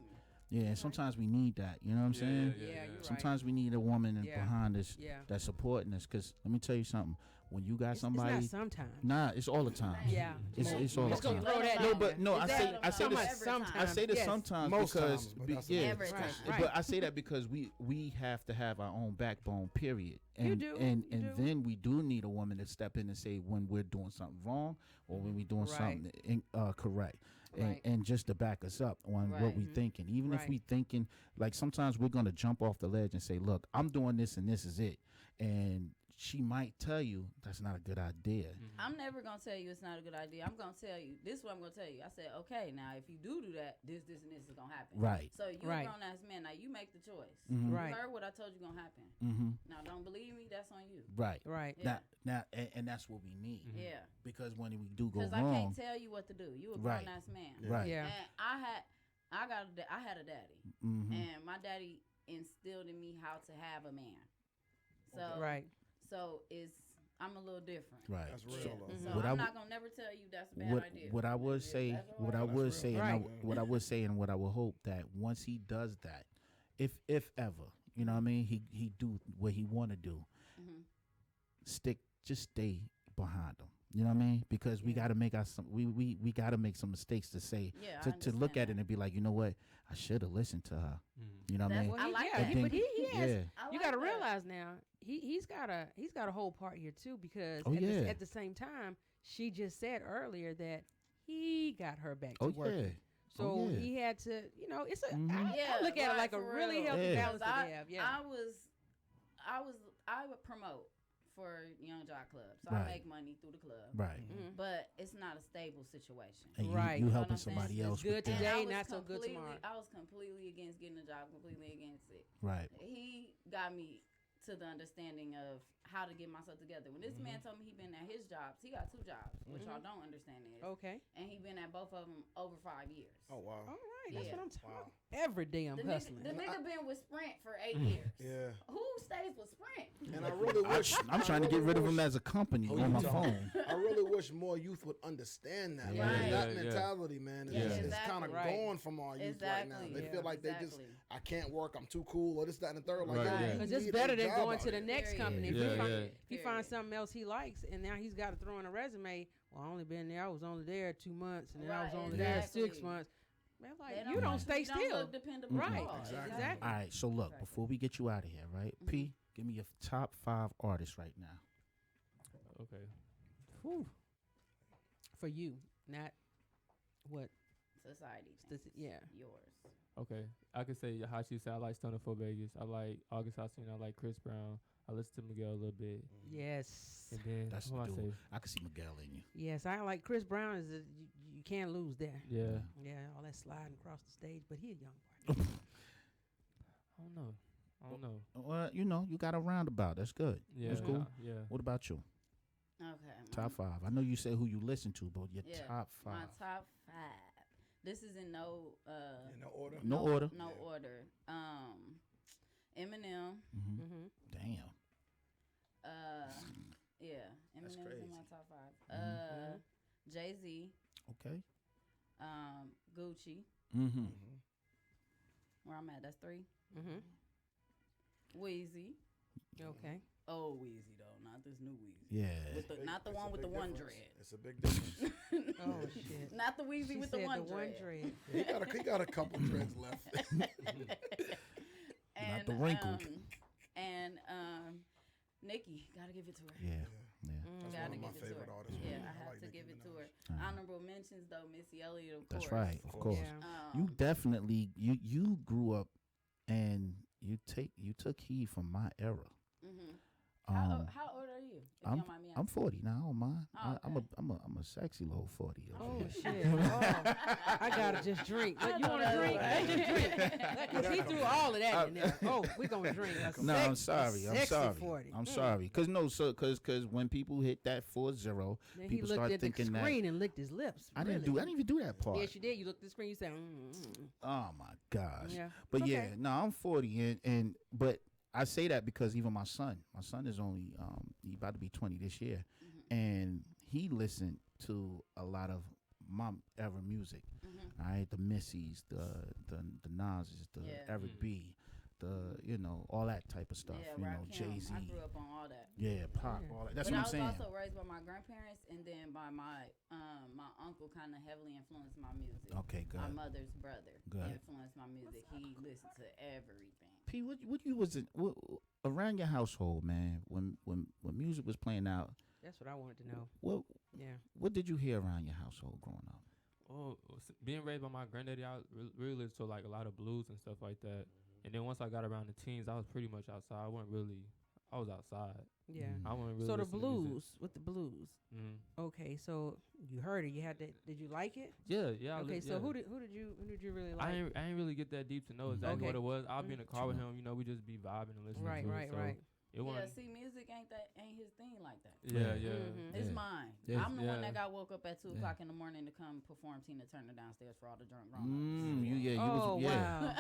Yeah, and sometimes we need that. You know what I'm saying? Yeah, you're right. Sometimes we need a woman Yeah. behind us Yeah. that's supporting us. Because let me tell you something. when you got It's somebody, not sometimes. nah, it's all the time. Yeah. It's all the Just gonna time. throw that No, in but there. no, I say Exactly. this. Sometimes. I say this Yes. sometimes Most because times, but that's yeah, Every time. Right. but I say that because we have to have our own backbone. Period. And You do, and you do. then we do need a woman to step in and say when we're doing something wrong or when we're doing Right. something correct. Right. And just to back us up on what Right. we thinking, even if Right. we thinking like sometimes we're gonna jump off the ledge and say, "Look, I'm doing this and this is it," and she might tell you that's not a good idea. I'm never gonna tell you it's not a good idea. I'm gonna tell you this is what I'm gonna tell you. I said, okay, now if you do that, this, and this is gonna happen. Right. So you're Right. a grown ass man. Now you make the choice. Mhm. Right. You heard what I told you gonna happen. Mm-hmm. Now don't believe me. That's on you. Right. Right. Yeah. Now, and that's what we need Yeah. because when we do go Because I wrong, can't tell you what to do. You a grown Right. ass man. right? Yeah. And I had a daddy, Mm-hmm. and my daddy instilled in me how to have a man. So Right. So I'm a little different. Right. That's Yeah. real, though. So What I I'm w- not gonna never tell you that's a bad What idea. what I would That's say, all what I right. would That's say, real. and Right. what I would say, and what I would hope that once he does that, if ever, you know what I mean, he do what he want to do, Mhm. just stay behind him. You know what I mean? Because we Yeah. got to make we got to make some mistakes to say Yeah, I to look understand at it that. and be like, you know what, I should have listened to her. Mm-hmm. You know what I That's mean? what I like yeah, that. And but then- he has. yeah. I You like got to that. realize now he's got a whole part here too because Oh, at, yeah. at the same time she just said earlier that he got her back to Oh work. yeah. So Oh, yeah. he had to, it's a. Mhm. I look at it right, like a for really real. healthy Yeah. balance that Because they have. Yeah. I would promote for Young Jock Club, so Right. I make money through the club. Right. Mhm. But it's not a stable situation. And you, Right. you You know what helping I'm saying? somebody It's else good with today, that. I was not so good completely- tomorrow. I was completely against getting a job, completely against it. Right. He got me to the understanding of how to get myself together. When this man told me he been at his jobs, he got 2 jobs, which y'all don't understand is, Okay. and he been at both of them over 5 years. Oh wow. All right. That's Yeah. what I'm talking Wow. about. Every day I'm The hustling. nigga been with Sprint for 8 years. Yeah. Who stays with Sprint? And I really wish I'm trying to get rid of him as a company Oh, on you my talking. phone. I really wish more youth would understand that. Yeah. Because that Yeah, yeah. mentality, man, is Yeah, it's exactly. kind of Right. gone from our youth right now. Exactly. They Yeah. feel like they Exactly. I can't work, I'm too cool, or this, that, and the third. Like, Right, yo, yeah. you Because it's need better a than job going out to the here. next Period. company. Yeah, If he Period. finds something else he likes, and now he's got to throw in a resume. Well, I only been there. I was only there 2 months, and then I was Right, only there exactly. 6 months. Man, They like you don't stay you don't still. look dependable Mhm. at Right. all. Exactly. All right. So look, Exactly. before we get you out of here, right? P, give me your top 5 artists right now. Okay. For you, not what. Society. This, thinks. yeah. Yours. Okay. I could say how she said I like Stunner for Vegas. I like August Alsina. I like Chris Brown. I listen to Miguel a little bit. Yes. And then That's what the I dude. say? I can see Miguel in you. Yes, I like Chris Brown. You can't lose there. Yeah. Yeah, all that sliding across the stage, but he a young boy. I don't know. I don't know. Well, you got a roundabout. That's good. Yeah. That's cool. Yeah. What about you? Okay. Top 5. I know you said who you listen to, but your Yeah, top 5. My top 5. This is in no In no order. No order. No Yeah. order. Eminem. Mm-hmm. Mm-hmm. Damn. Yeah. That's Eminem's crazy. in my top 5. Mhm. Jay-Z. Okay. Gucci. Mm-hmm. Where I'm at, that's 3. Mm-hmm. Wheezy. Okay. Oh, Wheezy though, not this new Wheezy. Yeah. With the, not the It's a one with the big one difference. dread. It's a big difference. Oh shit. Not the Wheezy She with said the one the one dread. dread. he got a couple dreads left. And, the wrinkle. Nikki, gotta give it to her. Yeah. Yeah. That's Gotta one of my give it to favorite her. artists. Yeah, man. I have like to Nicki give it to her. Uh-huh. Honorable mentions though, Missy Elliott, of That's course. right. Of course. Yeah. You definitely you grew up and you took heed from my era. Mm-hmm. Um, How old are you? If I'm you don't mind me I'm asking? 40 now. I don't mind. Oh, I'm a sexy little 40. over Oh here. shit. Oh, I gotta just drink. But you want to drink? Let's just drink. Because he threw all of that in there. Oh, we gonna drink. A No, I'm sex- sorry. a I'm sexy sorry. 40. I'm sorry. Cause no, so cause when people hit that 40, Then he people looked start at the thinking that screen and licked his lips. I didn't really. even do that part. Yes, you did. You looked at the screen. You said, mm. Oh my gosh. Yeah. But It's yeah, okay. no, I'm 40 and but I say that because even my son is only he about to be 20 this year, and he listened to a lot of my era music. All right, the Missies, the Nas's, the Yeah. Eric B, all that type of stuff. Yeah, Jay Z. I grew up on all that. Yeah, pop, all that. That's but what I'm saying. I was also raised by my grandparents, and then by my uncle. Kind of heavily influenced my music. Okay, good. My mother's brother Good. influenced my music. He listened to everything. P, what you was it around your household, man? When music was playing out, That's what I wanted to know. what what did you hear around your household growing up? Oh, being raised by my granddaddy, I really listened to like a lot of blues and stuff like that. And then once I got around the teens, I was pretty much outside. I was outside. Yeah. I wasn't really. So the listening to music. blues, with the blues. Mm. Okay, so you heard it. You had to. Did you like it? Yeah. Okay, so yeah. who did you really like? I ain't really get that deep to know exactly Okay. what it was. I'll be in the car with True. him. We just be vibing and listening. Right, to right, it. So right. It wasn't. See, music ain't his thing like that. Yeah. Mhm. It's Yeah. mine. Yeah. I'm the one Yeah. that got woke up at 2 Yeah. o'clock in the morning to come perform Tina Turner downstairs for all the drunk grown-ups. You Oh was wow.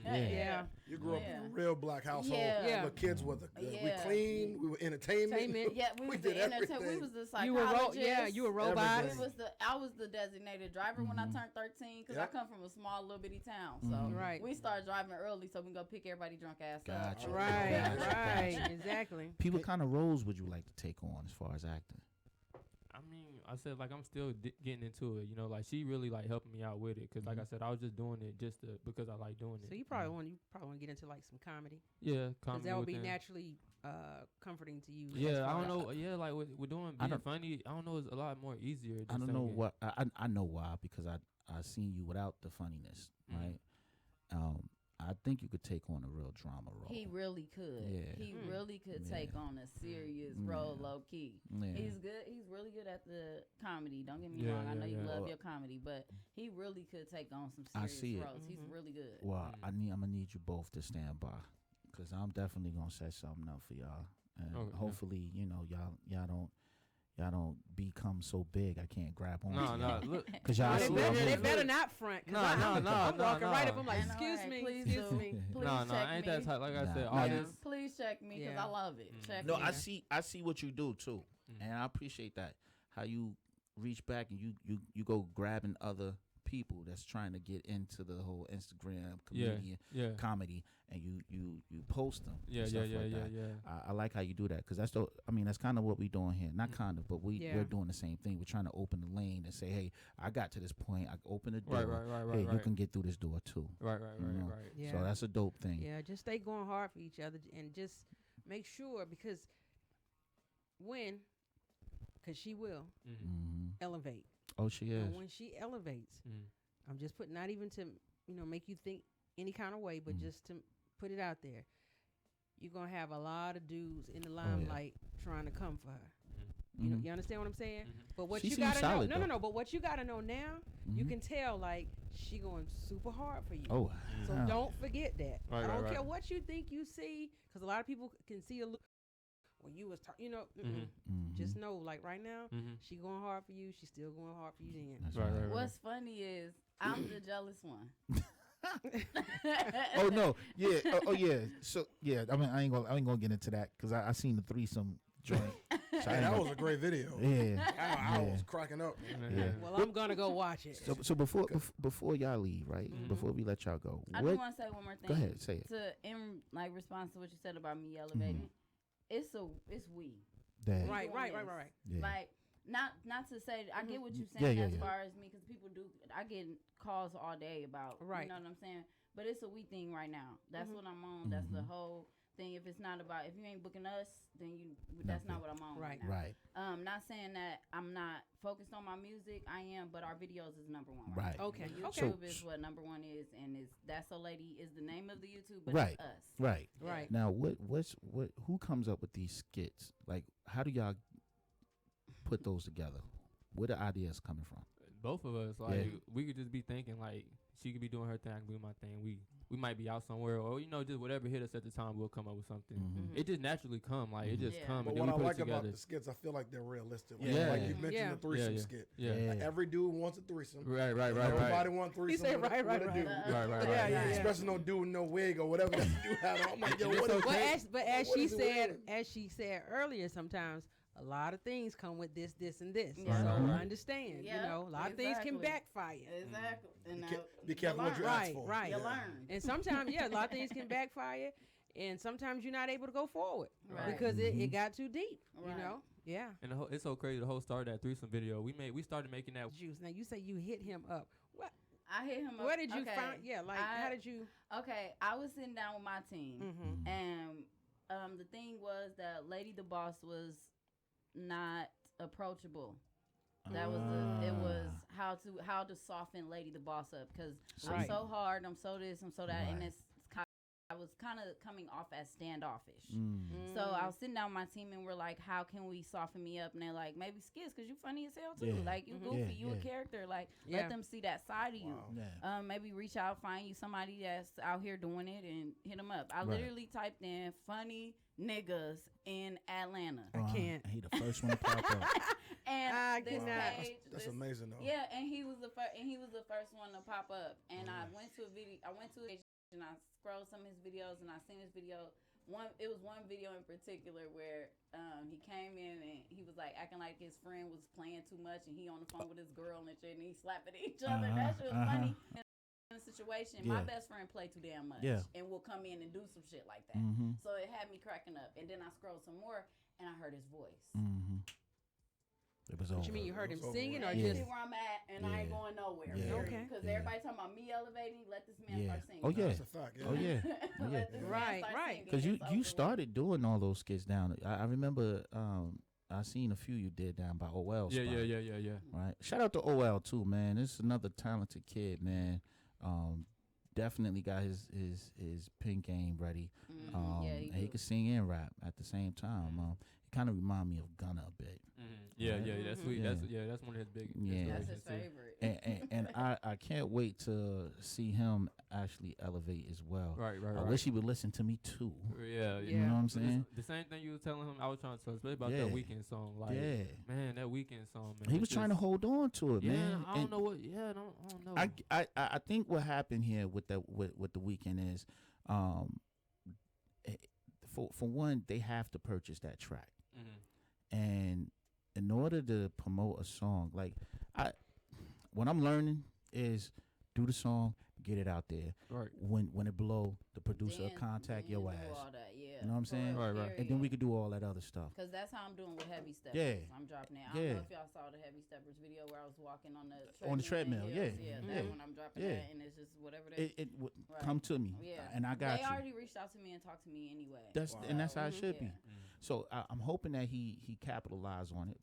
Yeah. You grew up in Yeah. a real black household. Yeah. Where kids were we Yeah. clean, we were entertainment. Entertainment. Yeah, we We was the did entertainment. We everything. was the You were psychologists. you were robots. Everything. I was the designated driver when I Mhm. turned 13 because Yep. I come from a small little bitty town. So Mhm. Right. we started driving early so we can go pick everybody drunk ass Gotcha. up. Right, Gotcha, right, gotcha. exactly. P, what kind of roles would you like to take on as far as acting? I mean, I said like I'm still getting into it. Like she really like helping me out with it. Cause like I said, I was just doing it because I like doing it. So you probably want to get into like some comedy, Yeah, because comedy that would be within. naturally comforting to you. as Yeah, I far don't as- know. Yeah, like we're doing I being don't- funny. I don't know. It's a lot more easier. I don't know what I know why, because I seen you without the funniness, Mhm. right? I think you could take on a real drama role. He really could. Yeah. He Mm. really could Yeah. take on a serious Yeah. role, low key. Yeah. He's good. He's really good at the comedy. Don't get me Yeah, wrong. I know yeah, you yeah. love Well, your comedy, but he really could take on some I serious see it. roles. He's Mhm. really good. Well, Mm. I'm gonna need you both to stand by, because I'm definitely gonna set something up for y'all, and Okay. hopefully, y'all don't become so big I can't grab on. No, look. Because No, y'all they see better, I'm they moving. better not front. 'Cause No, I'm no, walking right up. no. I'm like, I know, excuse right? me, Please excuse do. me. Please No, check I ain't me. that type. Like I Nah. said, No, all you- this. Please check me because Yeah. I love it. Mm. Check No, me. I see what you do too, and I appreciate that. How you reach back and you go grabbing other people that's trying to get into the whole Instagram comedian Yeah. comedy, and you post them. Yeah, and yeah, stuff yeah, like yeah, that. yeah. I like how you do that, because that's that's kind of what we're doing here. Not Mm. kind of, but Yeah. we're doing the same thing. We're trying to open the lane and say, hey, I got to this point. I open the door. Right, Hey, right. you can get through this door too. Right, you know. right. Yeah. So that's a dope thing. Yeah, just stay going hard for each other and just make sure, because she will Mm-hmm. hmm elevate. Oh, she is. And when she elevates, Mm. I'm just putting, not even to make you think any kind of way, but Mhm. just to put it out there. You're gonna have a lot of dudes in the yeah. limelight trying to come for her. You know, Mhm. you understand what I'm saying? Mhm. But what She you seems gotta solid, know, no, though. no, no. But what you gotta know now, you Mhm. can tell like she going super hard for you. Oh, So hell. don't forget that. Right, I don't right, care right. what you think you see, because a lot of people can see a look. When you was, Mhm. just know, like right now, Mm-hmm. she going hard for you. She's still going hard for you. Then. That's Right, right. right. What's funny is I'm the jealous one. Oh no, yeah, oh yeah. So yeah, I mean, I ain't gonna get into that, because I seen the threesome joint. So I Hey, ain't that gonna- was a great video. yeah. I Yeah. was cracking up. Yeah. Well, I'm gonna go watch it. So before y'all leave, right? Mhm. Before we let y'all go, I what? just want to say one more thing. Go ahead, say it. In response to what you said about me elevating, it's we. That, Right. yeah. Like not to say I get what you're Yeah, saying yeah, as yeah. far as me, because people do. I get calls all day about Right. You know what I'm saying? But it's a we thing right now. That's what I'm on. That's the Mhm. whole thing. If it's not about, if you ain't booking us, then that's not what I'm on right, Right. now. right, Not saying that I'm not focused on my music. I am, but our videos is number one. right. now. Okay. YouTube Okay. is what number one is, and is That's So Lady is the name of the YouTube, but Right. it's us. Right. Right. Now, who comes up with these skits? Like, how do y'all put those together? Where the ideas coming from? Both of us, like, we could just be thinking, like, she could be doing her thing, I could be doing my thing. We might be out somewhere, or just whatever hit us at the time, we'll come up with something. Mhm. It just naturally come, like it just Yeah. come, But and what then I we put like it together. about the skits, I feel like they're realistic. Like, Yeah. like you mentioned Yeah. the threesome Yeah. skit. Yeah, Yeah. Like, every dude wants a threesome. right. Everybody wants threesome. He said, with a- right, with a right, dude. Right. Yeah, yeah. Especially no dude with no wig or whatever that dude had on. I'm like, yo, And it's what is okay. But as What she is it said, wearing? as she said earlier, sometimes a lot of things come with this, and this. Yeah. So Right. understand, Yeah, a lot of things can exactly. backfire. Exactly. And Be careful what you ask Right, for. right. You learn. And sometimes, a lot of things can backfire, and sometimes you're not able to go forward Right. because it got too deep. Right. Yeah. And it's so crazy. The whole start of that threesome video, we started making that. Juice. Now you say you hit him up. What? I hit him up. Where did you okay. find? Yeah, like how did you? Okay, I was sitting down with my team, Mm-hmm. and the thing was that Lady the Boss was not approachable. That was it was how to soften Lady the Boss up because I'm Right. so hard, I'm so this, I'm so that, and Right. I was kind of coming off as standoffish. Mm. So I was sitting down with my team and we're like, how can we soften me up? And they're like, maybe skits because you funny as hell too. Yeah. Like you Mhm. goofy, Yeah, you a yeah. character. Like Yeah. let them see that side of you. Wow. Yeah. Maybe reach out, find you somebody that's out here doing it and hit them up. I Right. literally typed in funny niggas in Atlanta. I can't. He the first one to pop up. And I this cannot. page, That's this- amazing though. yeah, and he was the first one to pop up. And I went to a video. I went to a and I scrolled some of his videos and I seen his video. It was one video in particular where he came in and he was like acting like his friend was playing too much and he on the phone with his girl and shit and he slapping each other. That shit was funny. In a situation, my Yeah. best friend played too damn much Yeah. and will come in and do some shit like that. Mm-hmm. So it had me cracking up. And then I scrolled some more and I heard his voice. Mm-hmm. It was over. What you mean you heard him It's over singing with. or And you Yeah. see where I'm at, and I ain't Yeah. going nowhere. Yeah. Okay. Because Yeah. everybody talking about me elevating, let this man Yeah. start singing. Oh yeah. That's a fact. Yeah. Oh yeah. Let this man Right, start right. singing. Because It's over you with. started doing all those skits down. I remember I seen a few you did down by OL. Yeah, spot, yeah. Right. Shout out to OL too, man. This is another talented kid, man. Definitely got his pin game ready. Mhm. Yeah, and he do. could sing and rap at the same time. He kind of remind me of Gunna a bit. Yeah, Right. yeah. That's Mhm. sweet. Yeah. That's one of his big. Yeah. That's his inspirations, too. favorite. And I can't wait to see him actually elevate as well. Right. I wish he would listen to me too. Yeah, You know what I'm saying? The same thing you was telling him, I was trying to tell, especially about Yeah. that weekend song. Like, Yeah. man, that weekend song, man. He it's was trying to just- hold on to it, Yeah, man. I don't And know what. Yeah, I don't know. I think what happened here with the weekend is, for one, they have to purchase that track, Mhm. and in order to promote a song, like what I'm learning is do the song, get it out there. Right. When it blow, the producer will Then- contact then your do ass, all that, yeah. You know what I'm saying? Right. and then we could do all that other stuff. Because that's how I'm doing with Heavy Steppers. Yeah. I'm dropping it. I Yeah. don't know if y'all saw the Heavy Steppers video where I was walking on the treadmill, in yeah. heels. Yeah, that Yeah. one I'm dropping Yeah. that, and it's just whatever that. It would Right. come to me, Yeah. and I got They you. already reached out to me and talked to me anyway. And that's how it Mhm. should Yeah. be. So I'm hoping that he capitalize on it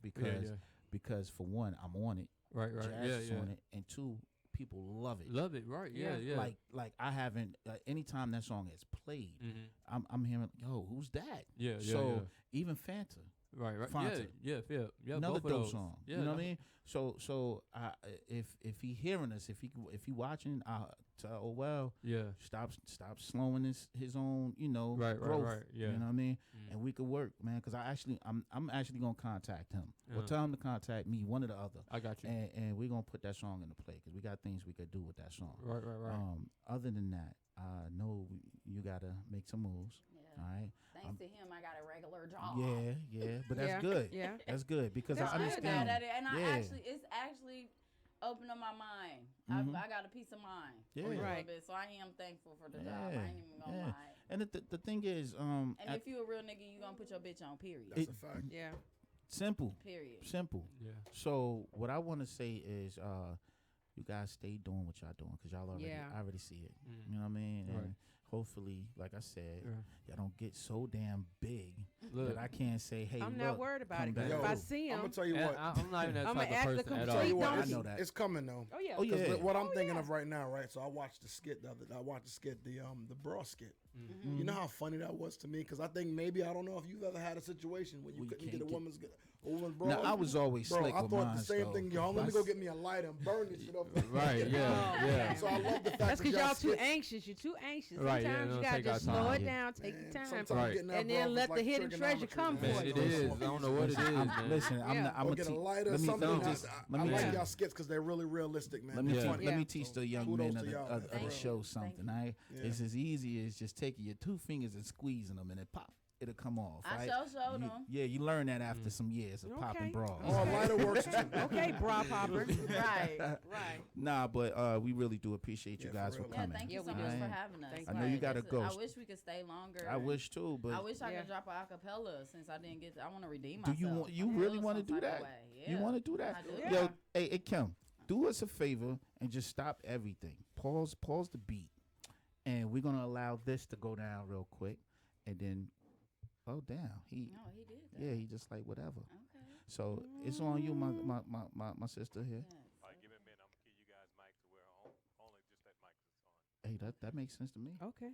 because for one, I'm on it. Right. Jazz Yeah, is yeah. on it, and two, people love it. Love it. Right. Yeah, yeah. Like I haven't. Anytime that song is played, Mhm. I'm hearing, yo, who's that? Yeah, yeah. So yeah. even Fanta, Right. Fanta. Yeah. another both of dope those. song. Yeah, you know no. what I mean? So if he hearing us, if he watching, tell oh well, Yeah. stop slowing his own Right. growth. Yeah. You know what I mean? Mm. And we could work, man. Because I'm actually gonna contact him or Yeah. tell him to contact me, one or the other. I got you. And we're gonna put that song into play because we got things we could do with that song. Right. Other than that, I know you gotta make some moves. Yeah. All right. Thanks to him, I got a regular job. Yeah. But that's Yeah, good. yeah. That's good because That's I good. understand. And it's actually opened up my mind. Mhm. I got a peace of mind. Yeah. a little Right. bit, so I am thankful for the job. Yeah, I ain't even gonna yeah. lie. And the thing is, And if you a real nigga, you gonna put your bitch on. Period. That's a fact. Yeah. simple. Period. Yeah. So what I want to say is, you guys stay doing what y'all doing because y'all already, Yeah. I already see it. Mm. You know what I mean? Right. And hopefully, like I said, Yeah. y'all don't get so damn big Look, that I can't say, hey, I'm look, not worried about come it. back. If I Yo, see I'm him, gonna tell you and what. I'm not even that I'ma type act of the person at complete all. Tell you what, donkey. I know that. it's coming though. oh yeah. Oh, yeah. Because what I'm Oh, thinking yeah. of right now, right? So I watched the skit I watched the skit, the bra skit. Mm-hmm. You know how funny that was to me? Because I think maybe, I don't know if you've ever had a situation where you Where you couldn't can't get a get- woman's bra. Now I was always Bro, slick I with thought mine. the same thing. Y'all, let me go get me a lighter and burn this shit off. Right, yeah, Oh, yeah. man. So I love the fact That's that because y'all too skit- anxious. You're too anxious. Right, yeah, Sometimes no, you gotta take our just slow time. it Yeah. down, take Man, your time, sometimes Right. getting that and bra then was let the like hidden treasure trigonometry, come man. Man, for it you. is. I don't know what it is, man. Listen, I'm Yeah. I'm Or a get a lighter or let me something. let me I- just- I let me like teach- y'all skits because they're really realistic, man. Let me They're teach, funny. let Yeah. me teach the young Kudos men to y'all, of the man. show Thank something. you. Right? Yeah. It's as easy as just taking your two fingers and squeezing them, and it pop. it'll come off. I right? showed You- them. Yeah, you learn that after some years of popping Okay. bras. All lighter works too. Okay, bra popper. Right. Right. Nah, but we really do appreciate you Yeah, guys for for real. Yeah, coming. thank you Yeah, so we much do. for having us. Thank I know you gotta it's- go. I wish we could stay longer. I wish too, but I wish I Yeah. could drop a acapella since I didn't get. I want to redeem do myself. you want? You I really feel want to some do type of that? way. You Yeah. want to do that? I do. Yeah. Yo, hey, Kim, do us a favor and just stop everything. Pause the beat, and we're gonna allow this to go down real quick, and then, oh damn, he, No, he did that. yeah, he just like whatever. Okay. So it's on you, my sister here. Yes. All right, give me a minute. I'm gonna give you guys mic to where only just that mic is on. Hey, that makes sense to me. Okay.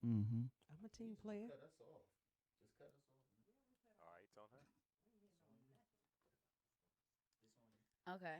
Mm-hmm. I'm a team player. All right, it's on her. Okay.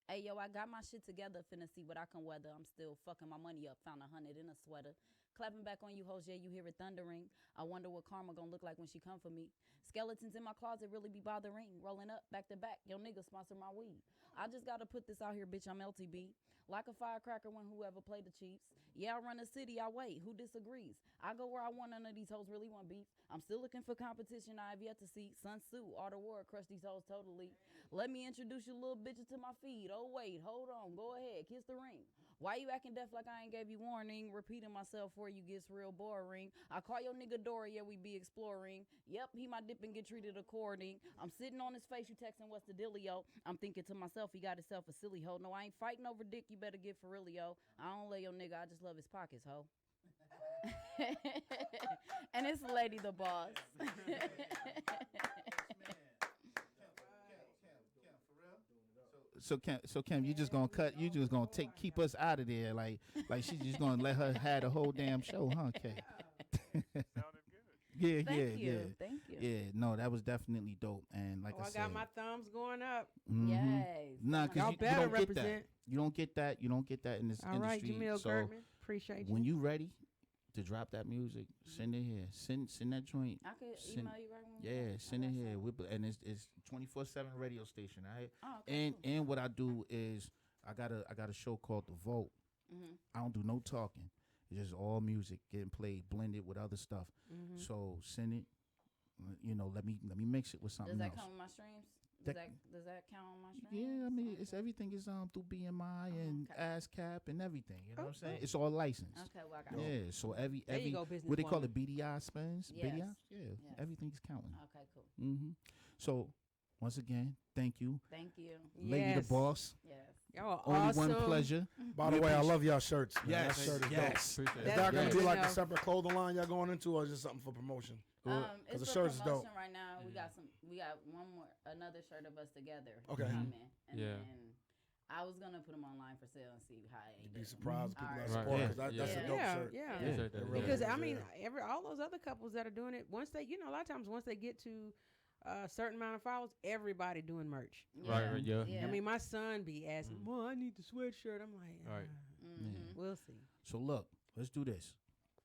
Hey, yo, I got my shit together. Finna see what I can weather. I'm still fucking my money up. Found 100 in a sweater. Clapping back on you, hoes, yeah, you hear it thundering. I wonder what karma gonna look like when she come for me. Skeletons in my closet really be bothering. Rolling up, back to back, yo nigga sponsor my weed. I just gotta put this out here, bitch, I'm LTB. Like a firecracker when whoever played the Chiefs. Yeah, I run a city, I wait, who disagrees? I go where I want, none of these hoes really want beef. I'm still looking for competition I have yet to see. Sun Tzu, Art of War, crush these hoes totally. Let me introduce you little bitches to my feed. Oh wait, hold on, go ahead, kiss the ring. Why you acting deaf like I ain't gave you warning? Repeating myself before you gets real boring. I call your nigga Dory, yeah, we be exploring. Yep, he my dip and get treated according. I'm sitting on his face, you texting what's the dealio? I'm thinking to myself, he got himself a silly hoe. No, I ain't fighting over dick, you better get for real, yo. I don't lay your nigga, I just love his pockets, ho. And it's Lady the Boss. So Kim, you just gonna cut? You just gonna keep us out of there? Like she just gonna let her have the whole damn show, huh, Kim? Sounded good. Yeah, Thank you. yeah. Thank you. Yeah, no, that was definitely dope. And like Oh, I I said, got my thumbs going up. mhm. Yes. Nah, Y'all cause you better don't get that. represent. You don't get that. You don't get that in this All right, industry. Jamil so Gertman. Appreciate you. when you ready to drop that music, send it here. Send that joint. I could Send- email you right when we Yeah, go. send it Okay, here. so- And it's 24/7 radio station, all right? Oh, okay, cool. And what I do is I got a show called The Vote. Mhm. I don't do no talking. It's just all music getting played, blended with other stuff. Mhm. So send it. Let me mix it with something Does that else. count with my streams? That- Does that count on my streams? Yeah, I mean it's Okay. everything is through BMI and okay. ASCAP and everything. You know what I'm saying? Okay. It's all licensed. Okay, well, I got Yeah. you. So every There you go, business what they call woman. it, BDI spends. Yes. BDI. Yeah. Yes. Everything's counting. Okay, cool. Mm-hmm. So once again, thank you, Thank you. Lady the Yes. Boss. Yes. Y'all are Only awesome. one pleasure. By the way, I love y'all shirts. Man. Yes, That shirt is yes. dope. Appreciate Is it. that gonna That's be good like a enough. separate clothing line y'all going into, or is it something for promotion? It's the for shirt's promotion dope. right now. We got another shirt of us together. Okay. Coming. And Yeah. then I was gonna put them online for sale and see how it You'd be does. surprised if people Alright. that support Right. because that's Yeah. a dope Yeah, shirt. yeah. Appreciate that. It really Because is, I mean, yeah. all those other couples that are doing it, once they, a lot of times once they get to a certain amount of followers, everybody doing merch. Right, yeah. I mean, my son be asking, Mm. "Mom, I need the sweatshirt." I'm like, Right. Mhm. we'll see. So look, let's do this.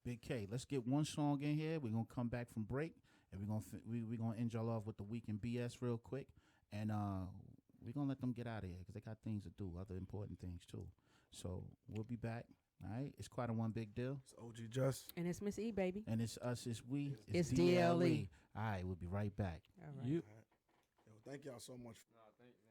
Big K, let's get one song in here. We're gonna come back from break, and we're gonna end y'all off with the weekend BS real quick, and we're gonna let them get out of here because they got things to do, other important things too. So we'll be back. All right, it's quite a one big deal, It's OG Just. And it's Miss E, baby. and it's us, it's we, It's DLE. All right, we'll be right back. All right. You. Yo, thank y'all so much. No, thank you.